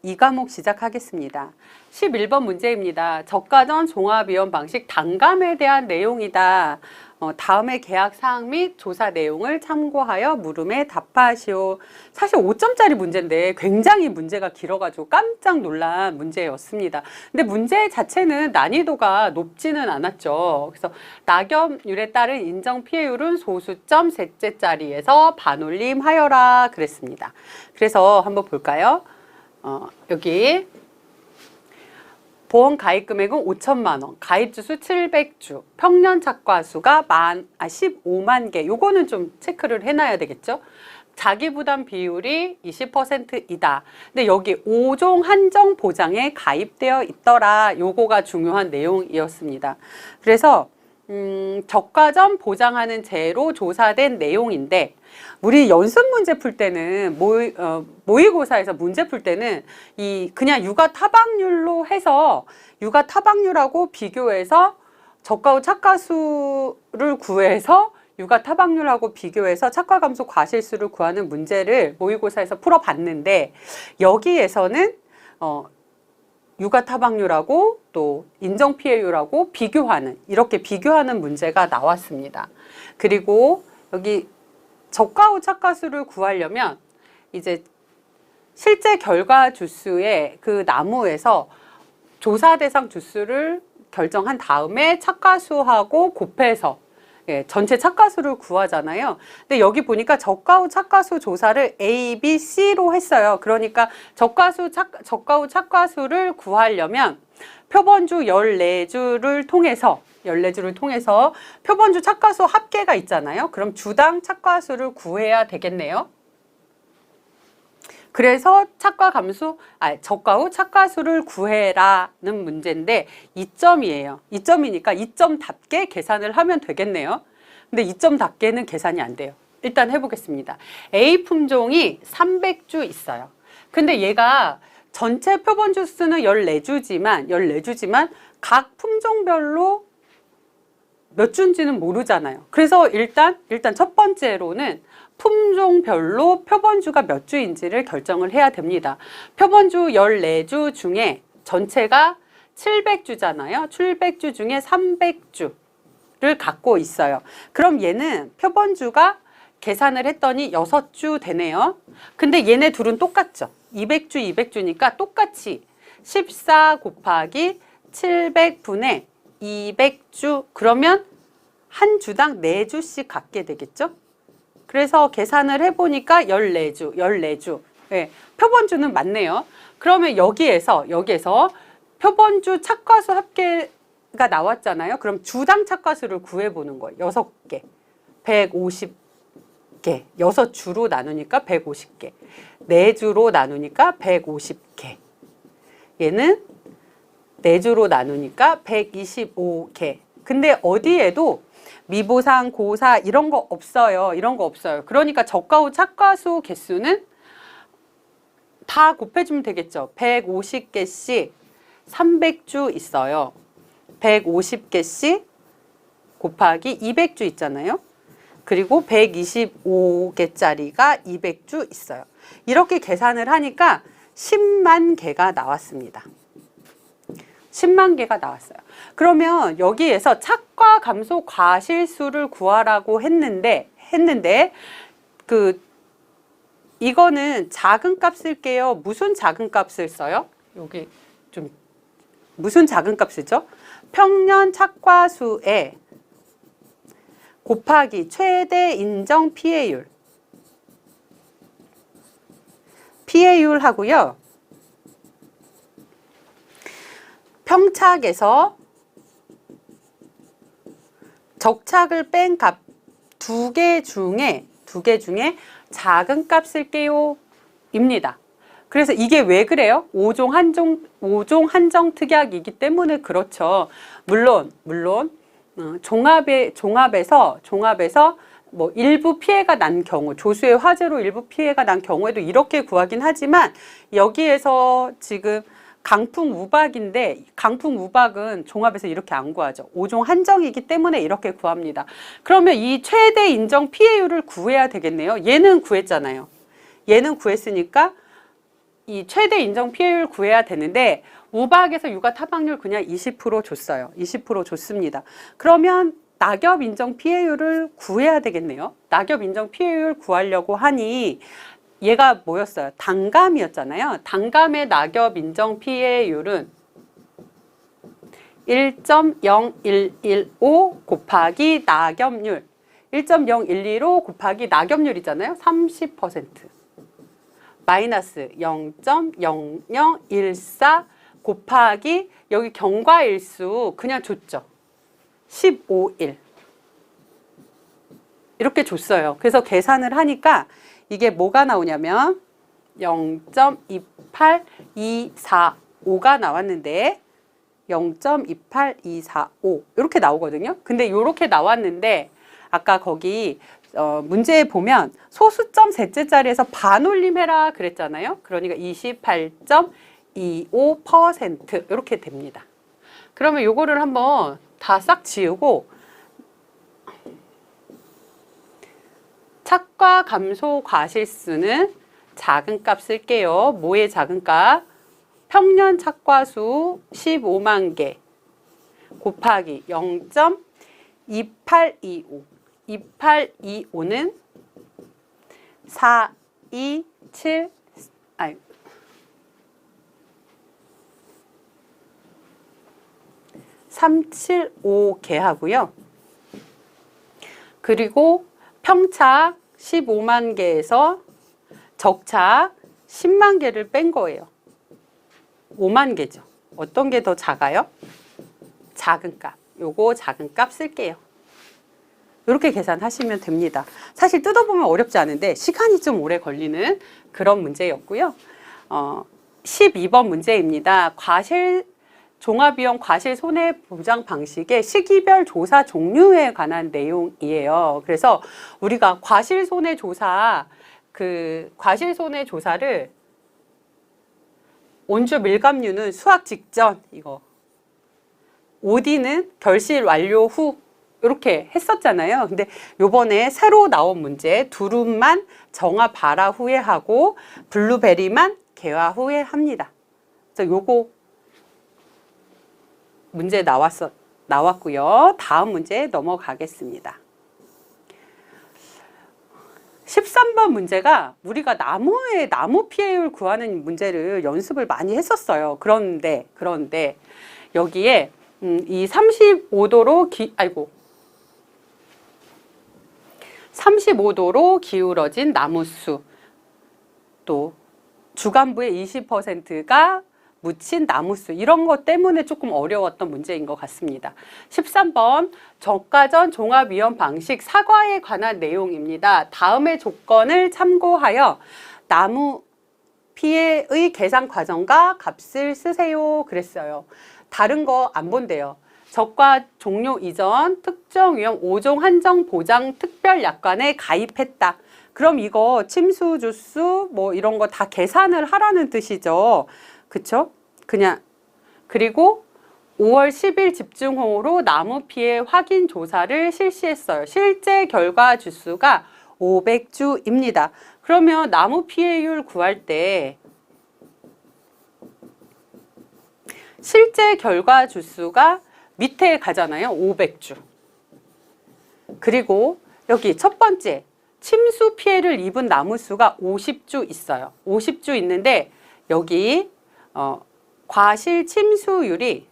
이 과목 시작하겠습니다. 11번 문제입니다. 저가전 종합위원 방식 단감에 대한 내용이다. 다음의 계약사항 및 조사 내용을 참고하여 물음에 답하시오. 사실 5점짜리 문제인데 굉장히 문제가 길어가지고 깜짝 놀란 문제였습니다. 근데 문제 자체는 난이도가 높지는 않았죠. 그래서 낙엽률에 따른 인정 피해율은 소수점 셋째 자리에서 반올림하여라 그랬습니다. 그래서 한번 볼까요? 여기 보험 가입 금액은 5천만 원, 가입 주수 700주, 평년 착과수가 15만 개. 요거는 좀 체크를 해놔야 되겠죠. 자기 부담 비율이 20%이다. 근데 여기 5종 한정 보장에 가입되어 있더라. 요거가 중요한 내용이었습니다. 그래서 저가전 보장하는 제로 조사된 내용인데, 우리 연습 문제 풀 때는 모의고사에서 문제 풀 때는 그냥 육아 타박률로 해서 육아 타박률하고 비교해서 저가 후 착과수를 구해서 육아 타박률하고 비교해서 착과 감소 과실수를 구하는 문제를 모의고사에서 풀어봤는데, 여기에서는 육아 타박률하고 또 인정 피해율하고 이렇게 비교하는 문제가 나왔습니다. 그리고 여기 저가 후 착과수를 구하려면 이제 실제 결과 주수의 그 나무에서 조사 대상 주수를 결정한 다음에 착과수하고 곱해서 전체 착과수를 구하잖아요. 근데 여기 보니까 저가 후 착과수 조사를 A, B, C로 했어요. 그러니까 저가 후 착과수를 구하려면 표본주 14주를 통해서 표본주 착과수 합계가 있잖아요. 그럼 주당 착과수를 구해야 되겠네요. 그래서 저가 후 착과수를 구해라는 문제인데 2점이에요. 2점이니까 2점답게 계산을 하면 되겠네요. 근데 2점답게는 계산이 안 돼요. 일단 해보겠습니다. A 품종이 300주 있어요. 근데 얘가 전체 표본주 수는 14주지만 각 품종별로 몇 주인지는 모르잖아요. 그래서 일단 첫 번째로는 품종별로 표본주가 몇 주인지를 결정을 해야 됩니다. 표본주 14주 중에 전체가 700주잖아요. 700주 중에 300주를 갖고 있어요. 그럼 얘는 표본주가 계산을 했더니 6주 되네요. 근데 얘네 둘은 똑같죠. 200주니까 똑같이 14 곱하기 700분의 200주, 그러면 한 주당 4주씩 갖게 되겠죠? 그래서 계산을 해보니까 14주. 네, 표본주는 맞네요. 그러면 여기에서 표본주 착과수 합계가 나왔잖아요. 그럼 주당 착과수를 구해보는 거예요. 6개. 150개. 6주로 나누니까 150개. 4주로 나누니까 150개. 얘는 4주로 나누니까 125개. 근데 어디에도 미보상, 고사 이런 거 없어요. 그러니까 저가 후 착과수 개수는 다 곱해주면 되겠죠. 150개씩 300주 있어요. 150개씩 곱하기 200주 있잖아요. 그리고 125개짜리가 200주 있어요. 이렇게 계산을 하니까 10만 개가 나왔습니다. 10만 개가 나왔어요. 그러면 여기에서 착과 감소 과실수를 구하라고 했는데 이거는 작은 값 쓸게요. 무슨 작은 값을 써요? 여기 좀 무슨 작은 값 쓰죠? 평년 착과수에 곱하기 최대 인정 피해율 하고요. 평착에서 적착을 뺀 값 두 개 중에 작은 값 쓸게요 입니다. 그래서 이게 왜 그래요? 5종 한정 특약이기 때문에 그렇죠. 물론 종합에서 뭐 일부 피해가 난 경우, 조수의 화재로 일부 피해가 난 경우에도 이렇게 구하긴 하지만, 여기에서 지금 강풍 우박인데 강풍 우박은 종합에서 이렇게 안 구하죠. 5종 한정이기 때문에 이렇게 구합니다. 그러면 이 최대 인정 피해율을 구해야 되겠네요. 얘는 구했잖아요. 얘는 구했으니까 이 최대 인정 피해율 구해야 되는데 우박에서 육아 타박률 그냥 20% 줬어요. 20% 줬습니다. 그러면 낙엽 인정 피해율을 구해야 되겠네요. 낙엽 인정 피해율 구하려고 하니 얘가 뭐였어요? 단감이었잖아요. 단감의 낙엽 인정 피해율은 1.0115 곱하기 낙엽률 1.0115 곱하기 낙엽률이잖아요. 30% 마이너스 0.0014 곱하기 여기 경과일수 그냥 줬죠. 15일 이렇게 줬어요. 그래서 계산을 하니까 이게 뭐가 나오냐면 0.28245가 나왔는데 0.28245 이렇게 나오거든요. 근데 이렇게 나왔는데 아까 거기 문제에 보면 소수점 셋째 자리에서 반올림해라 그랬잖아요. 그러니까 28.25% 이렇게 됩니다. 그러면 요거를 한번 다 싹 지우고 착과 감소 과실수는 작은 값 쓸게요. 뭐의 작은 값? 평년 착과수 15만 개 곱하기 0.2825 2825는 375개 하고요. 그리고 평착 15만 개에서 적착 10만 개를 뺀 거예요. 5만 개죠. 어떤 게 더 작아요? 작은 값. 요거 작은 값 쓸게요. 이렇게 계산하시면 됩니다. 사실 뜯어보면 어렵지 않은데 시간이 좀 오래 걸리는 그런 문제였고요. 12번 문제입니다. 종합위험 과실 손해보장 방식의 시기별 조사 종류에 관한 내용이에요. 그래서 우리가 과실 손해조사를 온주 밀감류는 수확 직전 이거 OD는 결실 완료 후 이렇게 했었잖아요. 근데 요번에 새로 나온 문제 두릅만 정화 발화 후에 하고 블루베리만 개화 후에 합니다. 그래서 요거 문제 나왔고요. 다음 문제 넘어가겠습니다. 13번 문제가 우리가 나무 피해율 구하는 문제를 연습을 많이 했었어요. 그런데 여기에 이 35도로 기울어진 나무수 또 주간부의 20%가 묻힌 나무수 이런 것 때문에 조금 어려웠던 문제인 것 같습니다. 13번 저가전 종합위험 방식 사과에 관한 내용입니다. 다음의 조건을 참고하여 나무 피해의 계산 과정과 값을 쓰세요 그랬어요. 다른 거 안 본대요. 적과 종료 이전 특정 위험 5종 한정 보장 특별 약관에 가입했다. 그럼 이거 침수 주수 뭐 이런 거 다 계산을 하라는 뜻이죠. 그쵸? 그리고 5월 10일 집중호우로 나무 피해 확인 조사를 실시했어요. 실제 결과 주수가 500주입니다. 그러면 나무 피해율 구할 때 실제 결과 주수가 밑에 가잖아요. 500주. 그리고 여기 첫 번째 침수 피해를 입은 나무 수가 50주 있어요. 50주 있는데 여기 과실 침수율이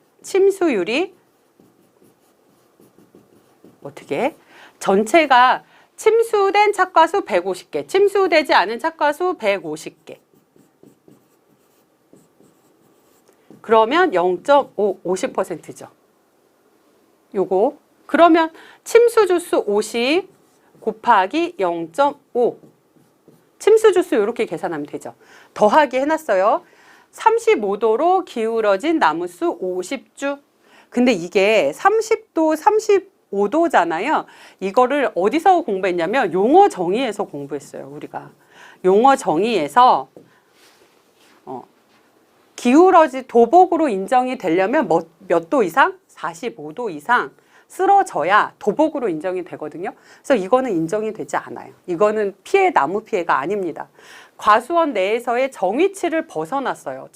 어떻게 전체가 침수된 착과수 150개, 침수되지 않은 착과수 150개. 그러면 0.5, 50%죠. 요거. 그러면 침수주수 50 곱하기 0.5. 침수주수 이렇게 계산하면 되죠. 더하기 해놨어요. 35도로 기울어진 나무수 50주. 근데 이게 30도, 35도잖아요. 이거를 어디서 공부했냐면 용어 정의에서 공부했어요. 우리가. 용어 정의에서 도복으로 인정이 되려면 몇 도 이상? 45도 이상 쓰러져야 도복으로 인정이 되거든요. 그래서 이거는 인정이 되지 않아요. 이거는 나무 피해가 아닙니다. 과수원 내에서의 정위치를 벗어났어요.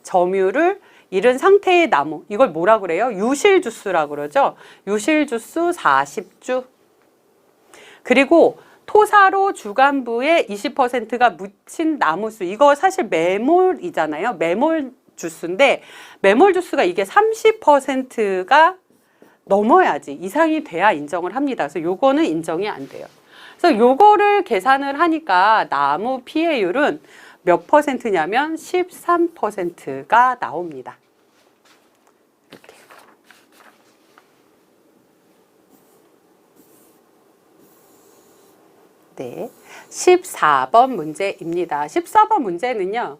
점유를 잃은 상태의 나무. 이걸 뭐라 그래요? 유실주수라고 그러죠. 유실주수 40주. 그리고 토사로 주간부의 20%가 묻힌 나무수. 이거 사실 매몰이잖아요. 매몰 주수인데 매몰 주수가 이게 30%가 넘어야지, 이상이 돼야 인정을 합니다. 그래서 요거는 인정이 안 돼요. 그래서 요거를 계산을 하니까 나무 피해율은 몇 퍼센트냐면 13%가 나옵니다. 이렇게. 네, 14번 문제입니다. 14번 문제는요,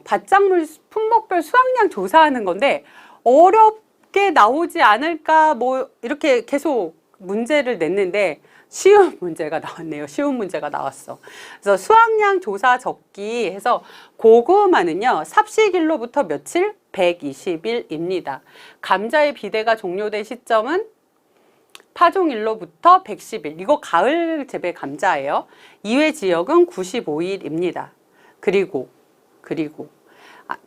밭작물 품목별 수확량 조사하는 건데 어렵게 나오지 않을까 뭐 이렇게 계속 문제를 냈는데 쉬운 문제가 나왔네요. 쉬운 문제가 나왔어. 그래서 수확량 조사 적기 해서 고구마는요, 삽식일로부터 며칠? 120일입니다. 감자의 비대가 종료된 시점은 파종일로부터 110일. 이거 가을 재배 감자예요. 이외 지역은 95일입니다. 그리고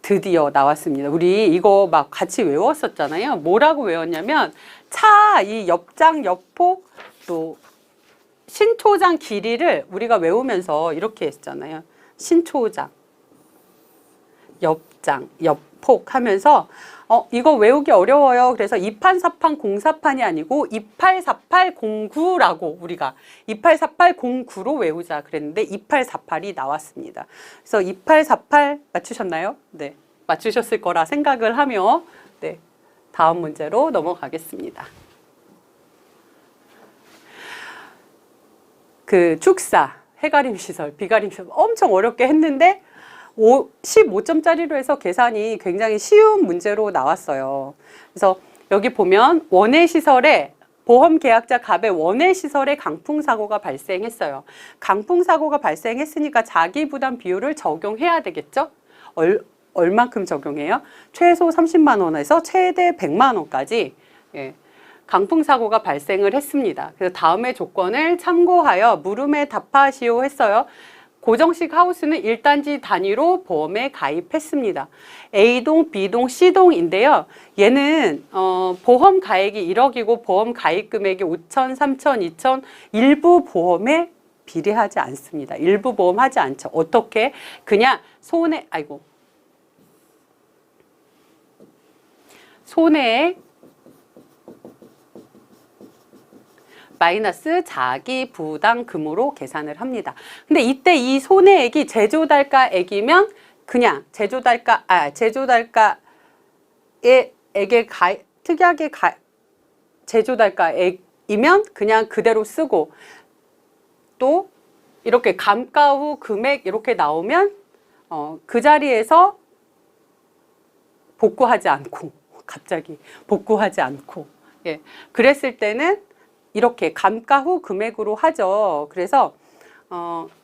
드디어 나왔습니다. 우리 이거 막 같이 외웠었잖아요. 뭐라고 외웠냐면 차, 이 옆장, 옆폭, 또 신초장 길이를 우리가 외우면서 이렇게 했잖아요. 신초장, 옆장, 옆폭 하면서 이거 외우기 어려워요. 그래서 2판사판 공사판이 아니고 284809라고 우리가 284809로 외우자 그랬는데 2848이 나왔습니다. 그래서 2848 맞추셨나요? 네, 맞추셨을 거라 생각을 하며 네, 다음 문제로 넘어가겠습니다. 그 축사, 해가림 시설, 비가림 시설 엄청 어렵게 했는데 15점짜리로 해서 계산이 굉장히 쉬운 문제로 나왔어요. 그래서 여기 보면 원해시설에 보험계약자 갑의 원해시설에 강풍사고가 발생했어요. 강풍사고가 발생했으니까 자기부담 비율을 적용해야 되겠죠? 얼만큼 적용해요? 최소 30만 원에서 최대 100만 원까지 예, 강풍사고가 발생을 했습니다. 그래서 다음의 조건을 참고하여 물음에 답하시오 했어요. 고정식 하우스는 1단지 단위로 보험에 가입했습니다. A동, B동, C동인데요. 얘는 보험 가액이 1억이고 보험 가입 금액이 5천, 3천, 2천 일부 보험에 비례하지 않습니다. 일부 보험 하지 않죠. 어떻게? 그냥 손해에 마이너스 자기 부담금으로 계산을 합니다. 근데 이때 이 손해액이 제조달가액이면 그냥 제조달가액이면 그냥 그대로 쓰고 또 이렇게 감가 후 금액 이렇게 나오면 그 자리에서 복구하지 않고 갑자기 복구하지 않고 예, 그랬을 때는 이렇게 감가 후 금액으로 하죠. 그래서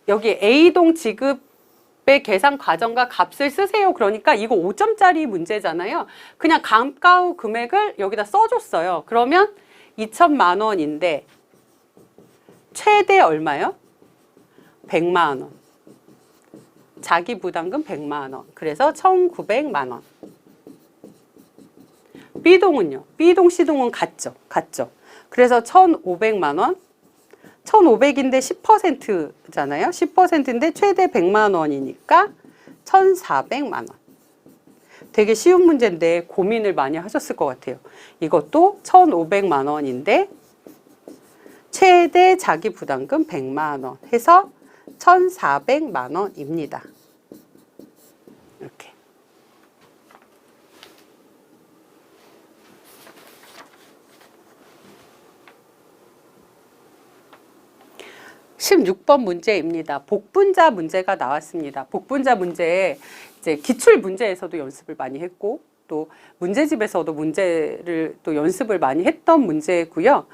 여기 A동 지급의 계산 과정과 값을 쓰세요. 그러니까 이거 5점짜리 문제잖아요. 그냥 감가 후 금액을 여기다 써줬어요. 그러면 2천만 원인데 최대 얼마요? 100만 원. 자기 부담금 100만 원. 그래서 1,900만 원. B동은요? B동, C동은 같죠. 그래서 1,500만 원, 1,500인데 10%잖아요. 10%인데 최대 100만 원이니까 1,400만 원. 되게 쉬운 문제인데 고민을 많이 하셨을 것 같아요. 이것도 1,500만 원인데 최대 자기 부담금 100만 원 해서 1,400만 원입니다. 이렇게. 16번 문제입니다. 복분자 문제가 나왔습니다. 복분자 문제 이제 기출 문제에서도 연습을 많이 했고 또 문제집에서도 문제를 또 연습을 많이 했던 문제고요.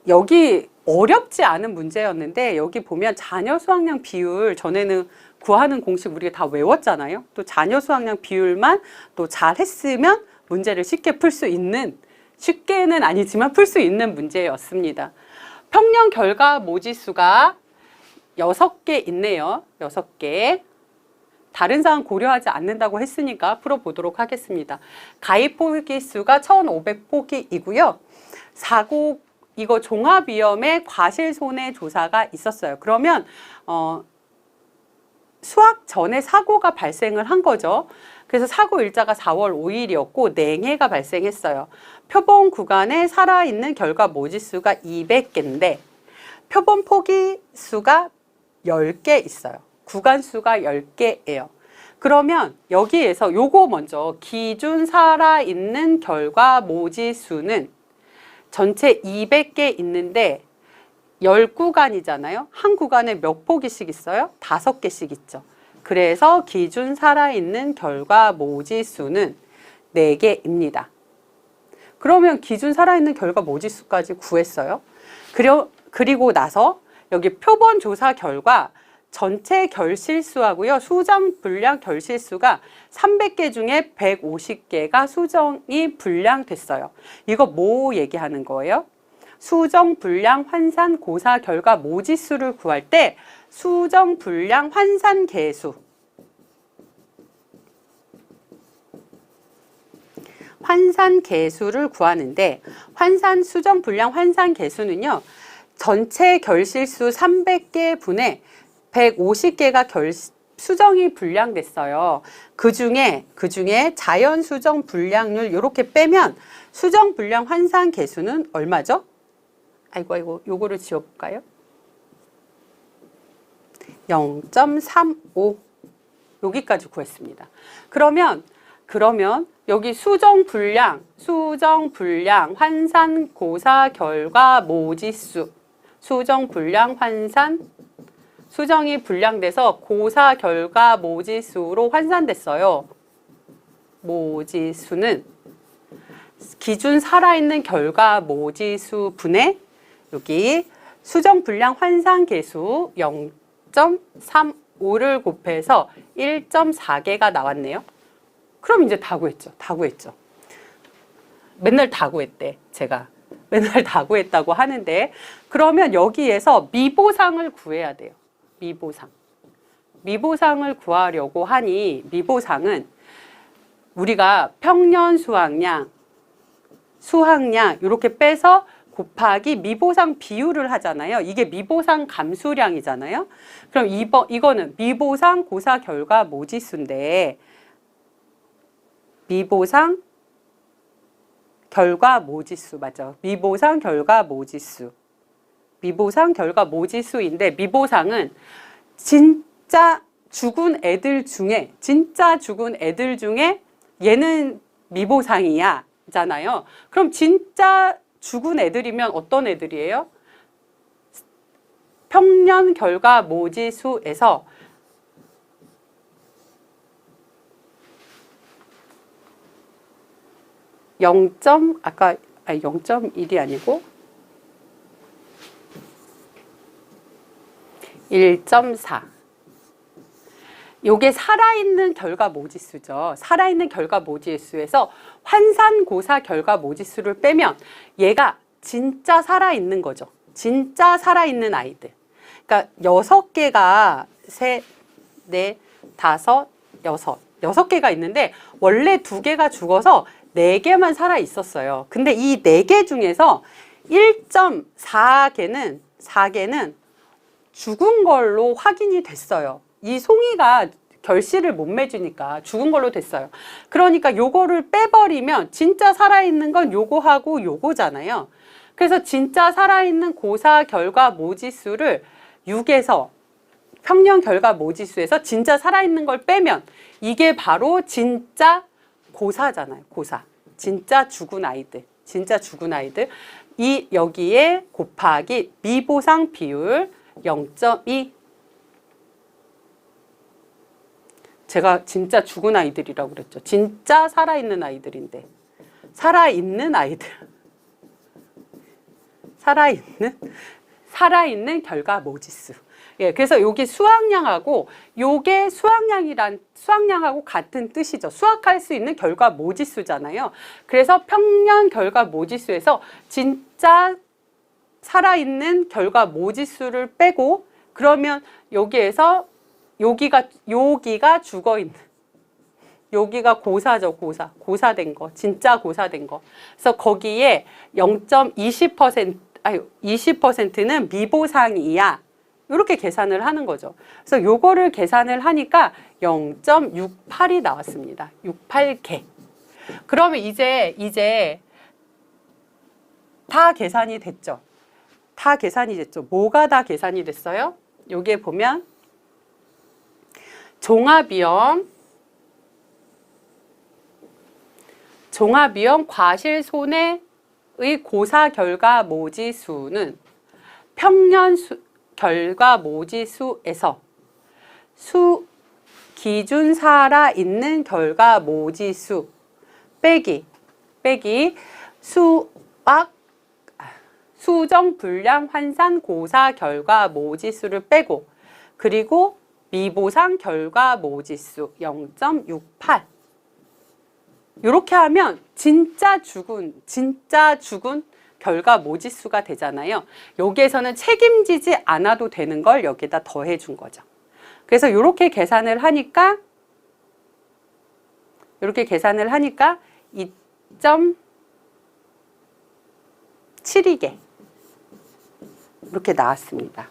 여기 어렵지 않은 문제였는데 여기 보면 자녀 수확량 비율 전에는 구하는 공식 우리가 다 외웠잖아요. 또 자녀 수확량 비율만 또 잘 했으면 문제를 쉽게 풀 수 있는, 쉽게는 아니지만 풀 수 있는 문제였습니다. 평년 결과 모지수가 6개 있네요. 6개. 다른 사항 고려하지 않는다고 했으니까 풀어보도록 하겠습니다. 가입 포기 수가 1,500포기이고요. 사고 이거 종합위험의 과실손해 조사가 있었어요. 그러면 수학 전에 사고가 발생을 한 거죠. 그래서 사고 일자가 4월 5일이었고 냉해가 발생했어요. 표본 구간에 살아있는 결과 모지수가 200개인데 표본 포기 수가 10개 있어요. 구간 수가 10개예요. 그러면 여기에서 요거 먼저 기준 살아있는 결과 모지수는 전체 200개 있는데 10구간이잖아요. 한 구간에 몇 포기씩 있어요? 5개씩 있죠. 그래서 기준 살아있는 결과 모지수는 4개입니다. 그러면 기준 살아있는 결과 모지수까지 구했어요. 그리고 나서 여기 표본 조사 결과 전체 결실수하고요. 수정 불량 결실수가 300개 중에 150개가 수정이 불량됐어요. 이거 뭐 얘기하는 거예요? 수정 불량 환산 고사 결과 모지수를 구할 때 수정 불량 환산 개수 환산 개수를 구하는데 환산 수정 불량 환산 개수는요. 전체 결실수 300개 분에 150개가 수정이 불량됐어요. 그 중에 자연 수정 불량률 이렇게 빼면 수정 불량 환산 개수는 얼마죠? 아이고 요거를 지워볼까요? 0.35 여기까지 구했습니다. 그러면 여기 수정 불량 환산 고사 결과 모지수 수정 불량 환산 수정이 불량돼서 고사 결과 모지수로 환산됐어요. 모지수는 기준 살아있는 결과 모지수 분의 여기 수정 불량 환산 개수 0.35를 곱해서 1.4개가 나왔네요. 그럼 이제 다 구했죠. 맨날 다 구했대, 제가. 맨날 다 구했다고 하는데 그러면 여기에서 미보상을 구해야 돼요. 미보상을 구하려고 하니 미보상은 우리가 평년 수확량 이렇게 빼서 곱하기 미보상 비율을 하잖아요. 이게 미보상 감수량이잖아요. 그럼 이거는 미보상 고사 결과 모지수인데 미보상 결과 모지수 맞죠? 미보상 결과 모지수인데 미보상은 진짜 죽은 애들 중에 얘는 미보상이야 잖아요. 그럼 진짜 죽은 애들이면 어떤 애들이에요? 평년 결과 모지수에서 아까 0.1이 아니고 1.4 요게 살아있는 결과 모지수죠. 살아있는 결과 모지수에서 환산고사 결과 모지수를 빼면 얘가 진짜 살아있는 거죠. 진짜 살아있는 아이들. 그러니까 6개가 3, 4, 5, 6개가 있는데 원래 2개가 죽어서 4개만 살아있었어요. 근데 이 4개 중에서 1.4개는 죽은 걸로 확인이 됐어요. 이 송이가 결실을 못 맺으니까 죽은 걸로 됐어요. 그러니까 요거를 빼버리면 진짜 살아있는 건 요거하고 요거잖아요. 그래서 진짜 살아있는 고사 결과 모지수를 6에서 평년 결과 모지수에서 진짜 살아있는 걸 빼면 이게 바로 진짜 고사잖아요. 고사. 진짜 죽은 아이들. 이 여기에 곱하기 미보상 비율 0.2 제가 진짜 죽은 아이들이라고 그랬죠. 진짜 살아있는 아이들인데 살아있는 결과 모지수. 예, 그래서 여기 수확량하고 요게 수확량하고 같은 뜻이죠. 수확할 수 있는 결과 모지수잖아요. 그래서 평년 결과 모지수에서 진짜 살아있는 결과 모지수를 빼고 그러면 여기에서 여기가 죽어 있는, 여기가 고사죠, 고사된 거, 진짜 고사된 거. 그래서 거기에 20%는 미보상이야. 이렇게 계산을 하는 거죠. 그래서 요거를 계산을 하니까 0.68이 나왔습니다. 68개. 그러면 이제 다 계산이 됐죠. 다 계산이 됐죠. 뭐가 다 계산이 됐어요? 여기에 보면 종합위험 과실손해의 고사 결과 모지수는 평년 결과 모지수에서 기준 살아 있는 결과 모지수 빼기 수정 불량 환산 고사 결과 모지수를 빼고, 그리고 미보상 결과 모지수 0.68. 이렇게 하면 진짜 죽은 결과 모지수가 되잖아요. 여기에서는 책임지지 않아도 되는 걸 여기다 더해 준 거죠. 그래서 이렇게 계산을 하니까 2.72개 이렇게 나왔습니다.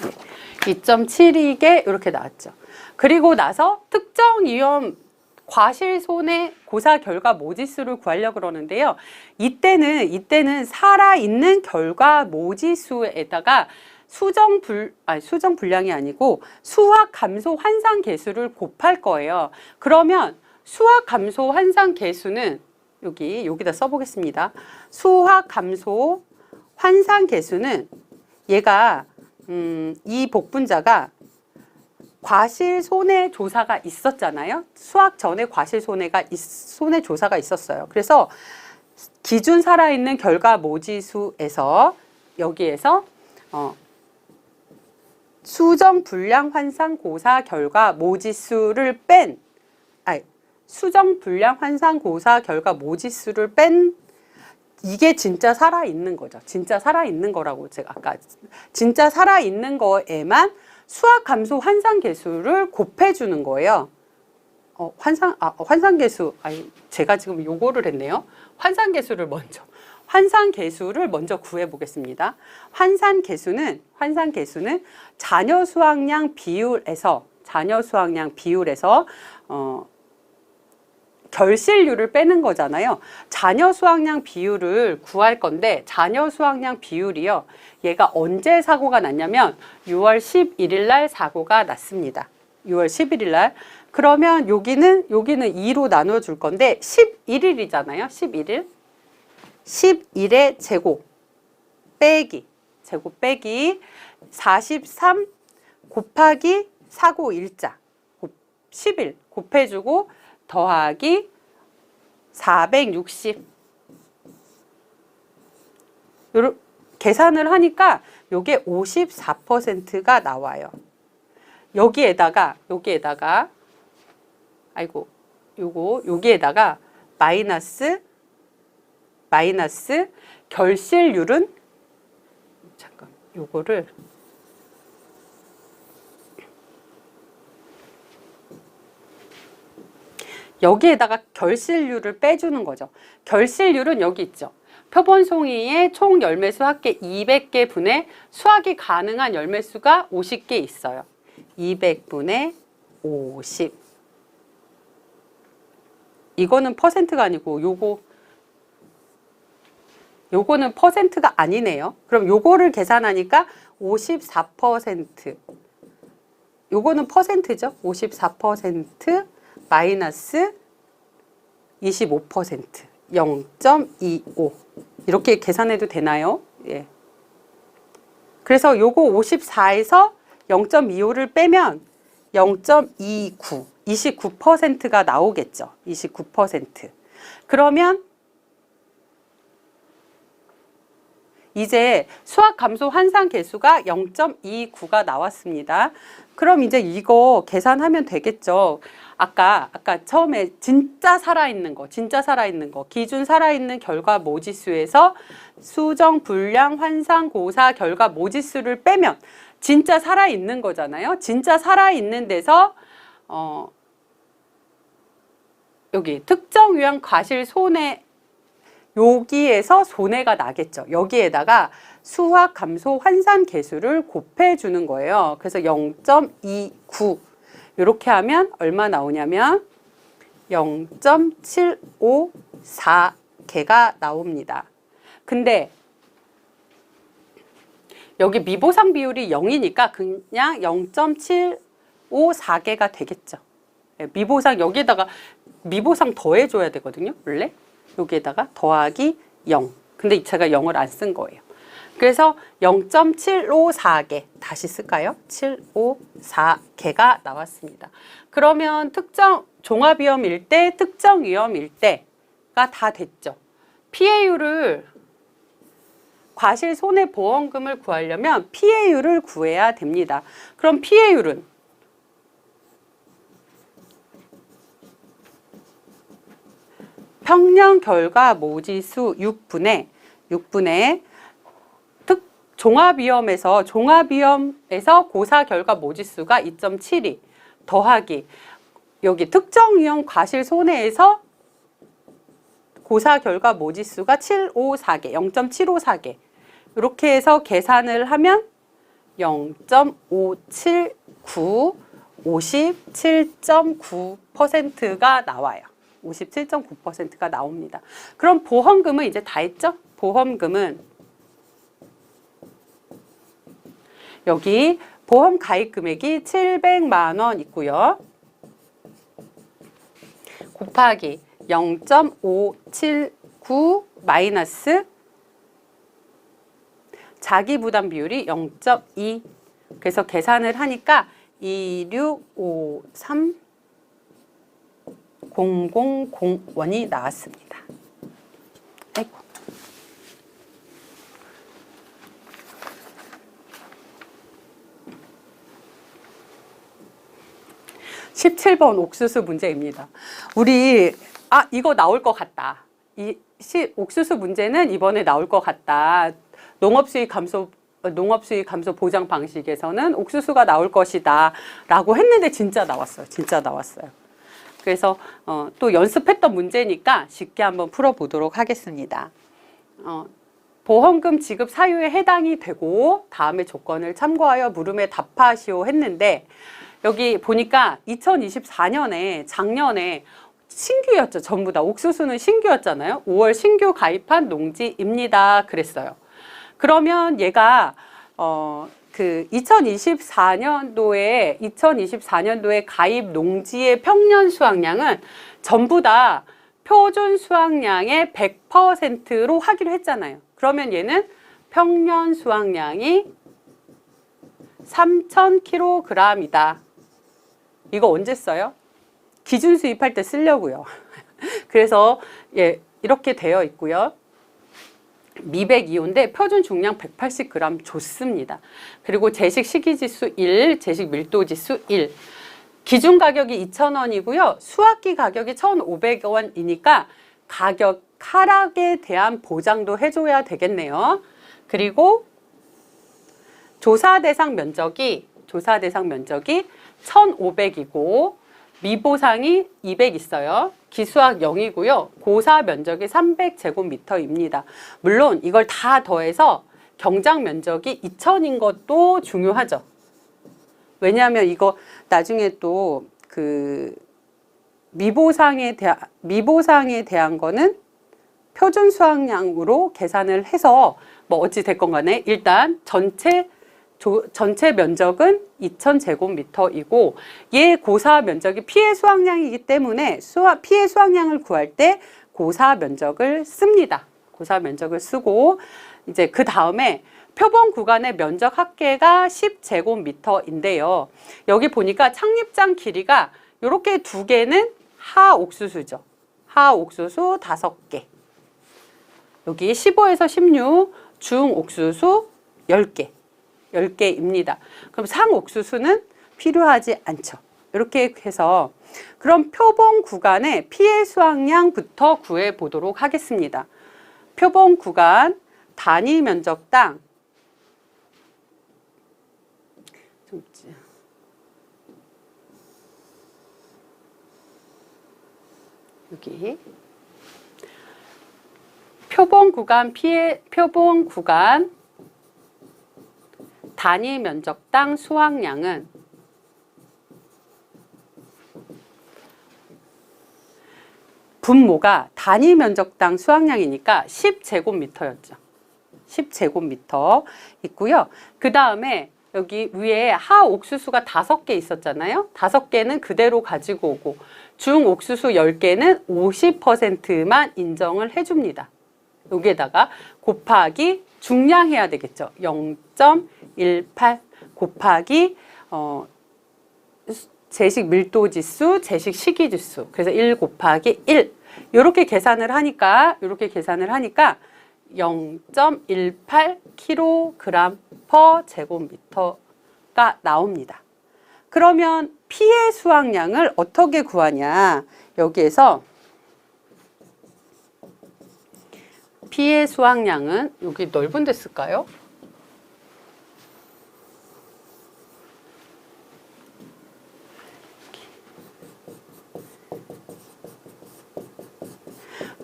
네, 2.72개 이렇게 나왔죠. 그리고 나서 특정 위험 과실손해 고사 결과 모지수를 구하려고 그러는데요. 이때는 살아있는 결과 모지수에다가 수정 불량이 아니고 수학 감소 환산 계수를 곱할 거예요. 그러면 수학 감소 환산 계수는 여기다 써보겠습니다. 수학 감소 환산 계수는 얘가 이 복분자가 과실 손해 조사가 있었잖아요. 수학 전에 과실 손해 조사가 있었어요. 그래서 기준 살아있는 결과 모지수에서 여기에서 수정 불량 환산 고사 결과 모지수를 뺀 이게 진짜 살아있는 거죠. 진짜 살아있는 거라고 제가 아까 진짜 살아있는 거에만 수학 감소 환산 계수를 곱해주는 거예요. 환산 계수, 제가 지금 요거를 했네요. 환산 계수를 먼저 구해 보겠습니다. 환산 계수는 자녀 수확량 비율에서 결실률을 빼는 거잖아요. 자녀 수확량 비율을 구할 건데, 자녀 수확량 비율이요. 얘가 언제 사고가 났냐면 6월 11일 날 사고가 났습니다. 6월 11일 날. 그러면 여기는 2로 나눠 줄 건데 11일이잖아요. 11일. 11의 제곱 빼기 43 곱하기 사고 일자 10일 곱해주고 더하기 460. 요렇게 계산을 하니까 요게 54%가 나와요. 여기에다가 여기에다가 마이너스 결실률은 요거를 여기에다가 결실률을 빼주는 거죠. 결실률은 여기 있죠. 표본송이의 총 열매수 합계 200개 분의 수확이 가능한 열매수가 50개 있어요. 200분의 50. 이거는 퍼센트가 아니고 요거는 퍼센트가 아니네요. 그럼 요거를 계산하니까 54%. 요거는 퍼센트죠. 54% 마이너스 25%. 0.25. 이렇게 계산해도 되나요? 예. 그래서 요거 54에서 0.25를 빼면 0.29. 29%가 나오겠죠. 29%. 그러면 이제 수학 감소 환산 계수가 0.29가 나왔습니다. 그럼 이제 이거 계산하면 되겠죠. 아까 처음에 진짜 살아있는 거, 기준 살아있는 결과 모지수에서 수정, 불량, 환산, 고사, 결과 모지수를 빼면 진짜 살아있는 거잖아요. 진짜 살아있는 데서 여기 특정 유형 과실 손해, 여기에서 손해가 나겠죠. 여기에다가 수학 감소 환산 계수를 곱해주는 거예요. 그래서 0.29 이렇게 하면 얼마 나오냐면 0.754개가 나옵니다. 근데 여기 미보상 비율이 0이니까 그냥 0.754개가 되겠죠. 미보상 여기에다가 미보상 더해줘야 되거든요. 원래 여기에다가 더하기 0. 근데 제가 0을 안 쓴 거예요. 그래서 0.754개 다시 쓸까요? 754개가 나왔습니다. 그러면 특정 종합위험일 때, 특정 위험일 때가 다 됐죠. 피해율을 과실 손해보험금을 구하려면 피해율을 구해야 됩니다. 그럼 피해율은 평년 결과 모지수 6분의 종합위험에서 고사 결과 모지수가 2.72 더하기 여기 특정 위험 과실 손해에서 고사 결과 모지수가 754개, 0.754개 이렇게 해서 계산을 하면 0.579, 57.9%가 나와요. 57.9%가 나옵니다. 그럼 보험금은 이제 다 했죠? 보험금은 여기 보험 가입 금액이 700만 원 있고요. 곱하기 0.579 마이너스 자기 부담 비율이 0.2. 그래서 계산을 하니까 2653001이 나왔습니다. 아이고. 17번 옥수수 문제입니다. 우리 이거 나올 것 같다. 옥수수 문제는 이번에 나올 것 같다. 농업수익 감소 보장 방식에서는 옥수수가 나올 것이다 라고 했는데 진짜 나왔어요. 진짜 나왔어요. 그래서 또 연습했던 문제니까 쉽게 한번 풀어보도록 하겠습니다. 보험금 지급 사유에 해당이 되고 다음의 조건을 참고하여 물음에 답하시오 했는데 여기 보니까 2024년에 작년에 신규였죠. 전부 다 옥수수는 신규였잖아요. 5월 신규 가입한 농지입니다. 그랬어요. 그러면 얘가 그 2024년도에 가입 농지의 평년 수확량은 전부 다 표준 수확량의 100%로 하기로 했잖아요. 그러면 얘는 평년 수확량이 3,000kg이다. 이거 언제 써요? 기준 수입할 때 쓰려고요. 그래서 이렇게 되어 있고요. 미백 2호인데 표준 중량 180g 좋습니다. 그리고 제식 시기지수 1, 제식 밀도지수 1. 기준 가격이 2,000원이고요. 수확기 가격이 1,500원이니까 가격 하락에 대한 보장도 해줘야 되겠네요. 그리고 조사 대상 면적이 1,500이고 미보상이 200 있어요. 기수학 0이고요. 고사 면적이 300제곱미터입니다. 물론 이걸 다 더해서 경작 면적이 2,000인 것도 중요하죠. 왜냐하면 이거 나중에 또 그 미보상에 대한 거는 표준 수확량으로 계산을 해서 뭐 어찌 됐건 간에 일단 전체 면적은 2,000제곱미터이고 얘 고사 면적이 피해 수확량이기 때문에 피해 수확량을 구할 때 고사 면적을 씁니다. 고사 면적을 쓰고 이제 그 다음에 표본 구간의 면적 합계가 10제곱미터인데요. 여기 보니까 착립장 길이가 이렇게 2개는 하옥수수죠. 하옥수수 5개. 여기 15에서 16 중옥수수 10개, 10개입니다. 그럼 상옥수수는 필요하지 않죠. 이렇게 해서 그럼 표본 구간의 피해 수확량부터 구해 보도록 하겠습니다. 표본 구간 단위 면적당 여기 표본 구간 단위 면적당 수확량은 분모가 단위 면적당 수확량이니까 10제곱미터였죠. 10제곱미터 있고요. 그 다음에 여기 위에 하옥수수가 5개 있었잖아요. 5개는 그대로 가지고 오고 중옥수수 10개는 50%만 인정을 해줍니다. 여기에다가 곱하기 중량해야 되겠죠. 0.18 곱하기 제식 밀도지수, 제식 식이지수. 그래서 1 곱하기 1. 이렇게 계산을 하니까 0.18 kg per 제곱미터가 나옵니다. 그러면 피해 수확량을 어떻게 구하냐? 여기에서 피해 수확량은 여기 넓은 데 쓸까요?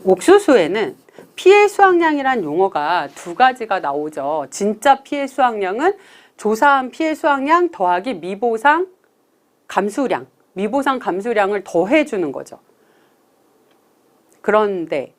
옥수수에는 피해 수확량이란 용어가 2가지가 나오죠. 진짜 피해 수확량은 조사한 피해 수확량 더하기 미보상 감수량, 미보상 감수량을 더해주는 거죠. 그런데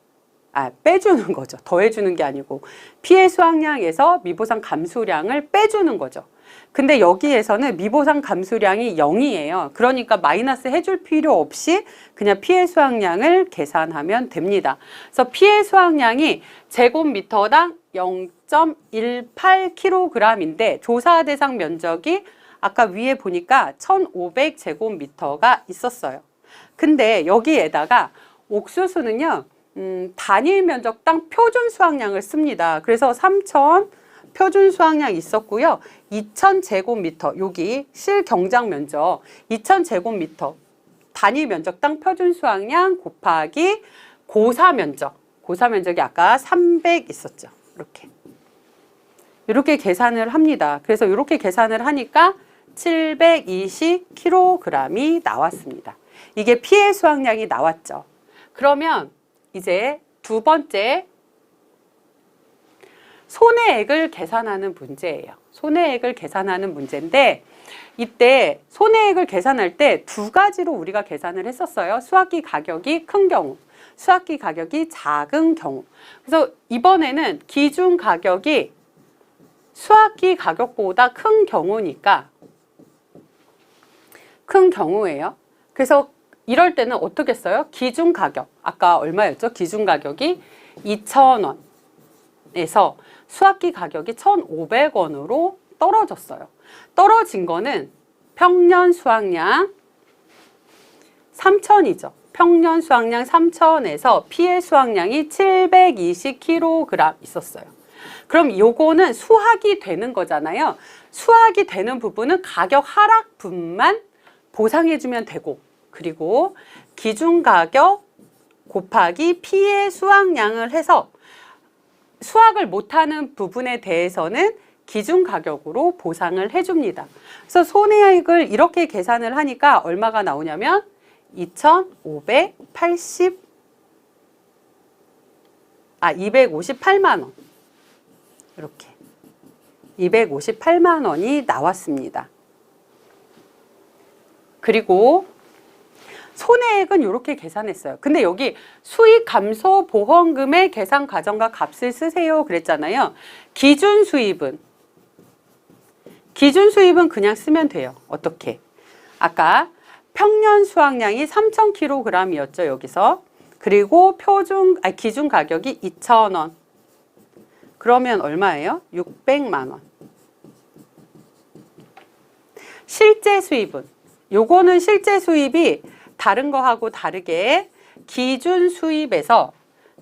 빼주는 거죠. 더해주는 게 아니고 피해 수확량에서 미보상 감수량을 빼주는 거죠. 근데 여기에서는 미보상 감수량이 0이에요. 그러니까 마이너스 해줄 필요 없이 그냥 피해 수확량을 계산하면 됩니다. 그래서 피해 수확량이 제곱미터당 0.18kg인데 조사 대상 면적이 아까 위에 보니까 1500제곱미터가 있었어요. 근데 여기에다가 옥수수는요, 단위 면적당 표준 수확량을 씁니다. 그래서 3000 표준 수확량 있었고요. 2000제곱미터, 여기 실경작 면적 2000제곱미터 단위 면적당 표준 수확량 곱하기 고사 면적이 아까 300 있었죠. 이렇게 계산을 합니다. 그래서 이렇게 계산을 하니까 720kg이 나왔습니다. 이게 피해 수확량이 나왔죠. 그러면 이제 두 번째 손해액을 계산하는 문제예요. 손해액을 계산하는 문제인데 이때 손해액을 계산할 때 2가지로 우리가 계산을 했었어요. 수확기 가격이 큰 경우, 수확기 가격이 작은 경우. 그래서 이번에는 기준 가격이 수확기 가격보다 큰 경우니까 큰 경우예요. 그래서 이럴 때는 어떻게 써요? 기준 가격, 아까 얼마였죠? 기준 가격이 2,000원에서 수확기 가격이 1,500원으로 떨어졌어요. 떨어진 거는 평년 수확량 3,000이죠. 평년 수확량 3,000에서 피해 수확량이 720kg 있었어요. 그럼 요거는 수확이 되는 거잖아요. 수확이 되는 부분은 가격 하락분만 보상해주면 되고, 그리고 기준 가격 곱하기 피해 수확량을 해서 수확을 못하는 부분에 대해서는 기준 가격으로 보상을 해줍니다. 그래서 손해액을 이렇게 계산을 하니까 얼마가 나오냐면 258만 원. 이렇게 258만 원이 나왔습니다. 그리고 손해액은 이렇게 계산했어요. 근데 여기 수익 감소 보험금의 계산 과정과 값을 쓰세요 그랬잖아요. 기준 수입은 그냥 쓰면 돼요. 어떻게? 아까 평년 수확량이 3,000kg이었죠. 여기서. 그리고 기준 가격이 2,000원. 그러면 얼마예요? 600만 원. 실제 수입은 요거는 실제 수입이 다른 거하고 다르게 기준 수입에서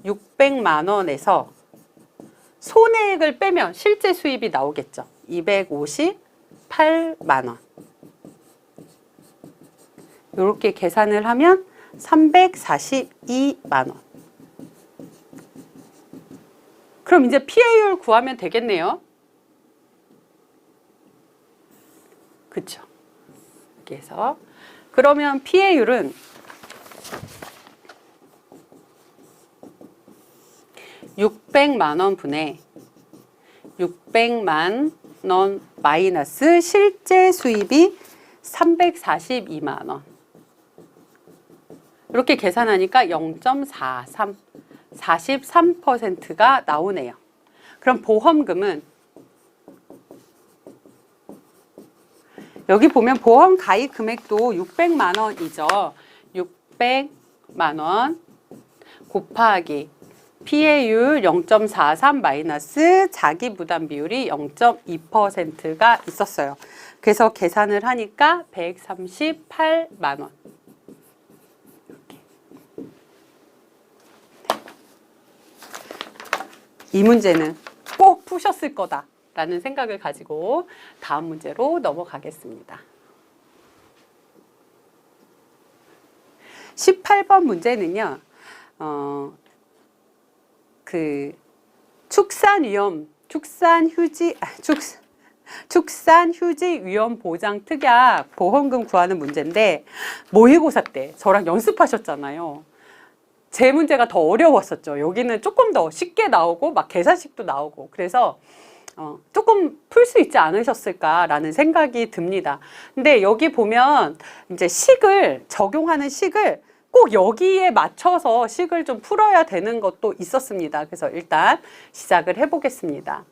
600만 원에서 손해액을 빼면 실제 수입이 나오겠죠. 258만 원. 이렇게 계산을 하면 342만 원. 그럼 이제 피해율 구하면 되겠네요. 그쵸? 이렇게 해서 그러면 피해율은 600만 원 분의 600만 원 마이너스 실제 수입이 342만 원. 이렇게 계산하니까 0.43, 43%가 나오네요. 그럼 보험금은 여기 보면 보험 가입 금액도 600만 원이죠. 600만 원 곱하기 피해율 0.43 마이너스 자기 부담 비율이 0.2%가 있었어요. 그래서 계산을 하니까 138만 원. 이렇게. 이 문제는 꼭 푸셨을 거다라는 생각을 가지고 다음 문제로 넘어가겠습니다. 18번 문제는요. 축산휴직위험 보장 특약 보험금 구하는 문제인데 모의고사 때 저랑 연습하셨잖아요. 제 문제가 더 어려웠었죠. 여기는 조금 더 쉽게 나오고 막 계산식도 나오고 그래서 조금 풀 수 있지 않으셨을까라는 생각이 듭니다. 근데 여기 보면 이제 적용하는 식을 꼭 여기에 맞춰서 식을 좀 풀어야 되는 것도 있었습니다. 그래서 일단 시작을 해보겠습니다.